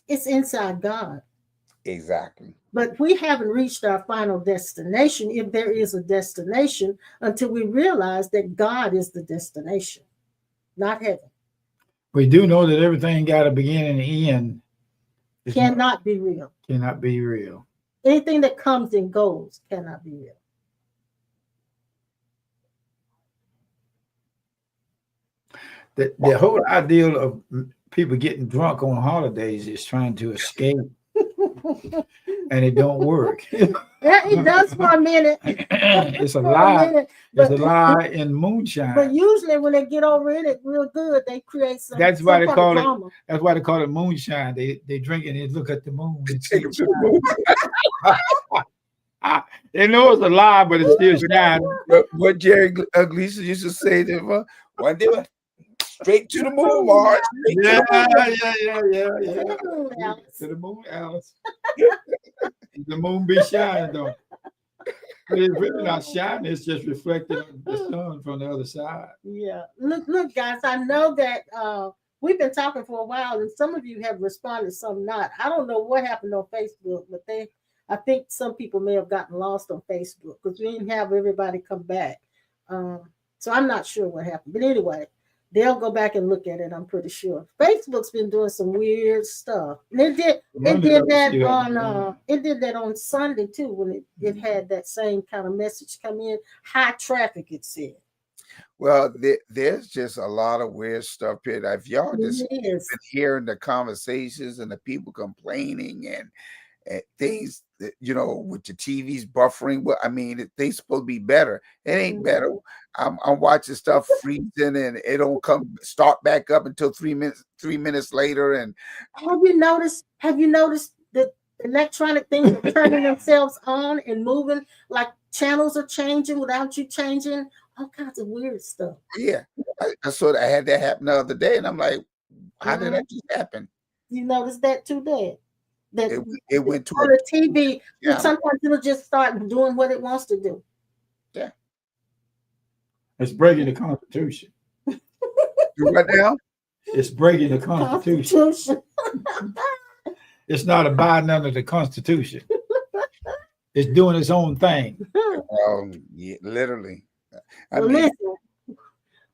It's inside God. Exactly. But we haven't reached our final destination, if there is a destination, until we realize that God is the destination, not heaven. We do know that everything got a beginning and end. It's not, Cannot be real. cannot be real. Anything that comes and goes cannot be real. The whole ideal of people getting drunk on holidays is trying to escape, and it don't work. Yeah, it does for a minute. It's a For a lie. minute, It's but a lie in but moonshine. usually when they get over it real good, they create some That's why they kind of call it. drama. That's why they call it moonshine. They drink it and look at the moon and see Take it them to the moon. shine. They know it's a lie, but it's still shining. What Jerry Gleason used to say to him, one day, straight to the moon, Mars. Straight to Yeah, the moon. yeah. To the moon, Alice. To the moon, Alice. The moon be shining though. But it's really not shining, it's just reflected on the sun from the other side. Yeah. Look, guys, I know that we've been talking for a while, and some of you have responded, some not. I don't know what happened on Facebook, but I think some people may have gotten lost on Facebook because we didn't have everybody come back. So I'm not sure what happened. But anyway, they'll go back and look at it, I'm pretty sure. Facebook's been doing some weird stuff. And it did that on Sunday too, when it had that same kind of message come in. High traffic, it said. Well, there's just a lot of weird stuff here. If y'all just been hearing the conversations and the people complaining and things that, with the TVs buffering. Well, I mean, things supposed to be better. It ain't better. I'm watching stuff freezing and it don't start back up until 3 minutes later. And have you noticed that electronic things are turning themselves on and moving, like channels are changing without you changing? All kinds of weird stuff. Yeah, I had that happen the other day, and I'm like, how did that just happen? You noticed that too, Dad? That it went to the TV. Yeah. Sometimes it'll just start doing what it wants to do. Yeah, it's breaking the Constitution. Right now, it's breaking the Constitution. It's not abiding under the Constitution. It's doing its own thing. Yeah, literally. Listen,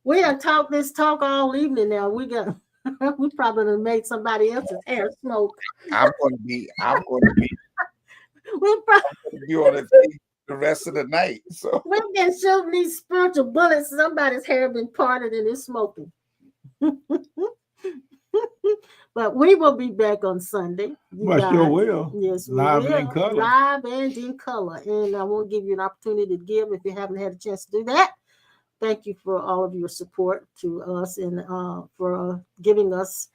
we done talk this talk all evening now. We probably done made somebody else's hair smoke. I'm gonna be on the rest of the night. So we've been shooting these spiritual bullets. Somebody's hair been parted and it's smoking. But we will be back on Sunday. Sure will. Yes, we live will. And in color. Live and in color. And I will give you an opportunity to give if you haven't had a chance to do that. Thank you for all of your support to us and for giving us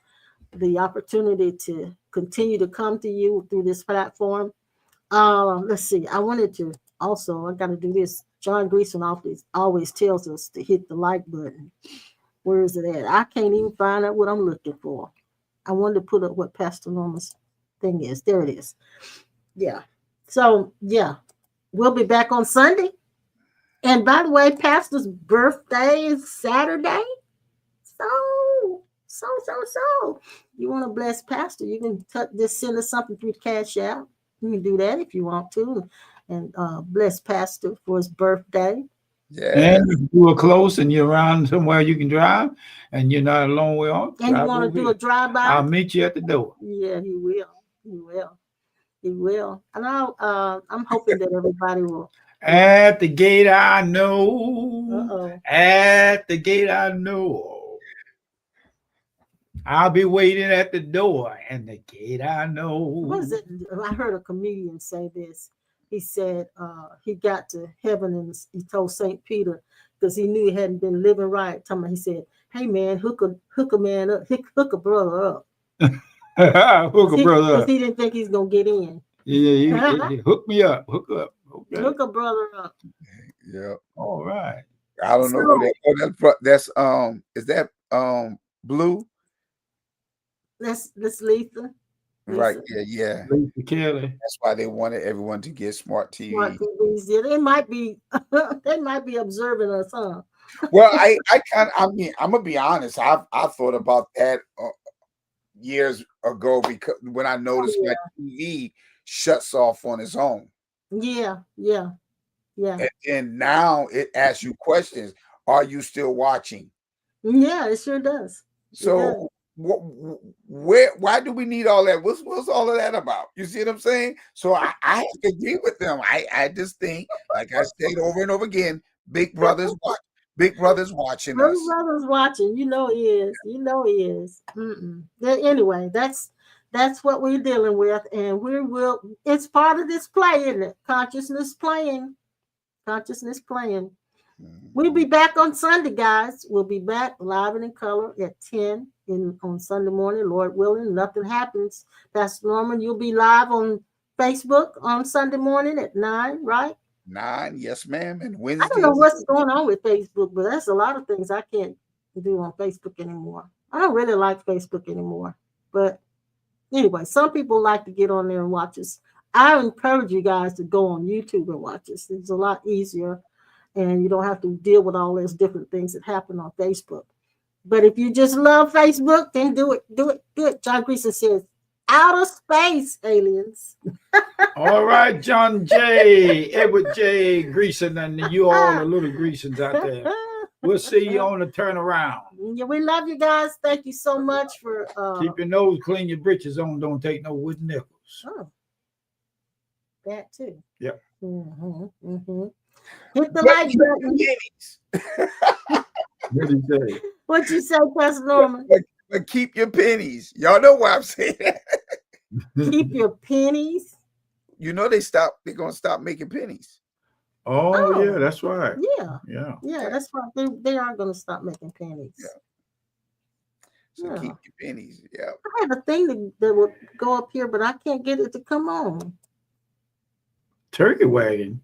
the opportunity to continue to come to you through this platform. Let's see. I wanted to also, I got to do this. John Greason always tells us to hit the like button. Where is it at? I can't even find out what I'm looking for. I wanted to put up what Pastor Norma's thing is. There it is. Yeah. So, yeah, we'll be back on Sunday. And by the way, Pastor's birthday is Saturday. So. You want to bless Pastor, you can just send us something through the Cash App. You can do that if you want to. And bless Pastor for his birthday. Yeah. And if you are close and you're around somewhere you can drive and you're not a long way off. And you want to do a drive-by? I'll meet you at the door. Yeah, he will. And I'm hoping that everybody will. At the gate I know. At the gate I know. I'll be waiting at the door and the gate I know. What is it? I heard a comedian say this. He said he got to heaven and he told St. Peter because he knew he hadn't been living right. He said, "Hey man, hook a man up, hook a brother up." Hook a brother up. He didn't think he's gonna get in. Yeah, he hook me up, hook up. Okay. Hook a brother up. Yeah. All right. I don't know. That's is that Blue? That's Lisa. Right. Yeah. Lisa Kelly. That's why they wanted everyone to get smart TV. Smart TVs. Yeah, they might be observing us, huh? Well, I'm gonna be honest. I thought about that years ago because when I noticed my TV shuts off on its own. Yeah. And now it asks you questions. Are you still watching? Yeah, it sure does. So why do we need all that? What's all of that about? You see what I'm saying? So I have to agree with them. I just think, like I said over and over again, big brothers watch. Big Brother's watching Brother us. Brother's watching. You know he is. You know he is. Anyway, that's what we're dealing with, and we will. It's part of this play, isn't it? Consciousness playing. Consciousness playing. We'll be back on Sunday, guys. We'll be back live and in color at 10 on Sunday morning, Lord willing. Nothing happens. Pastor Norman, you'll be live on Facebook on Sunday morning at 9, right? 9, yes, ma'am. And I Wednesday. don't know what's going on with Facebook, but that's a lot of things I can't do on Facebook anymore. I don't really like Facebook anymore. But anyway, some people like to get on there and watch us. I encourage you guys to go on YouTube and watch us. It's a lot easier, and you don't have to deal with all those different things that happen on Facebook. But if you just love Facebook, then do it. Do it. Do it. John Greason says, outer space, aliens. All right, John J, Edward J. Greason, and you all the little Greasons out there. We'll see you on the turnaround. Yeah, we love you guys. Thank you so much for keep your nose clean, your britches on. Don't take no wooden nickels. Oh, that too. Yep. Hit the like button. What did you say? What you say, Pastor Norman? But keep your pennies. Y'all know why I'm saying that. Keep your pennies. You know they're gonna stop making pennies. Oh, yeah, that's right. Yeah, that's right. They are gonna stop making pennies. Yeah. So keep your pennies. Yeah. I have a thing that would go up here, but I can't get it to come on. Turkey wagon.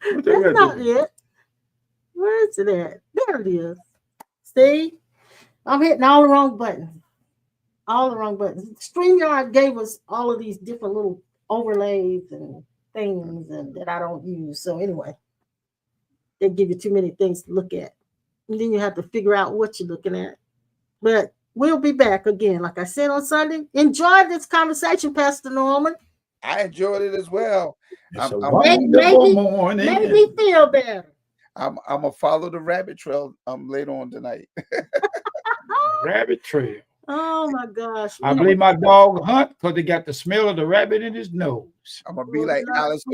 That's not it. Where is it at? There it is. See? I'm hitting all the wrong buttons. All the wrong buttons. StreamYard gave us all of these different little overlays and things that I don't use. So anyway, they give you too many things to look at. And then you have to figure out what you're looking at. But we'll be back again. Like I said on Sunday, enjoy this conversation, Pastor Norman. I enjoyed it as well. It's a wonderful morning. Made me feel better. I'm gonna follow the rabbit trail later on tonight. Rabbit trail. Oh my gosh. I believe my dog hunt because they got the smell of the rabbit in his nose. I'm gonna be like Alice.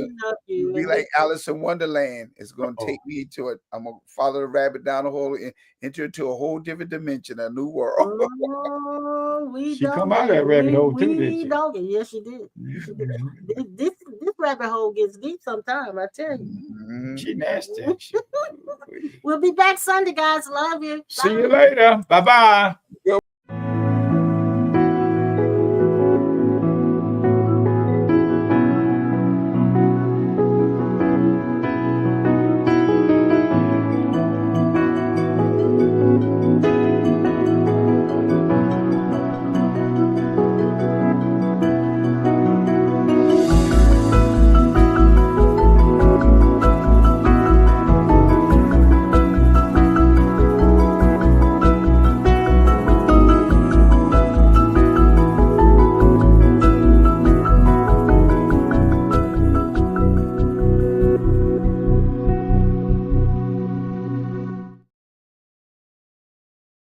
Be like Alice in Wonderland. It's gonna take me to it. I'm gonna follow the rabbit down the hole and enter into a whole different dimension, a new world. She come out of that rabbit hole too, didn't she? Yes, she did. This rabbit hole gets deep sometime, I tell you. She nasty. We'll be back Sunday, guys. Love you. See you later. Bye-bye.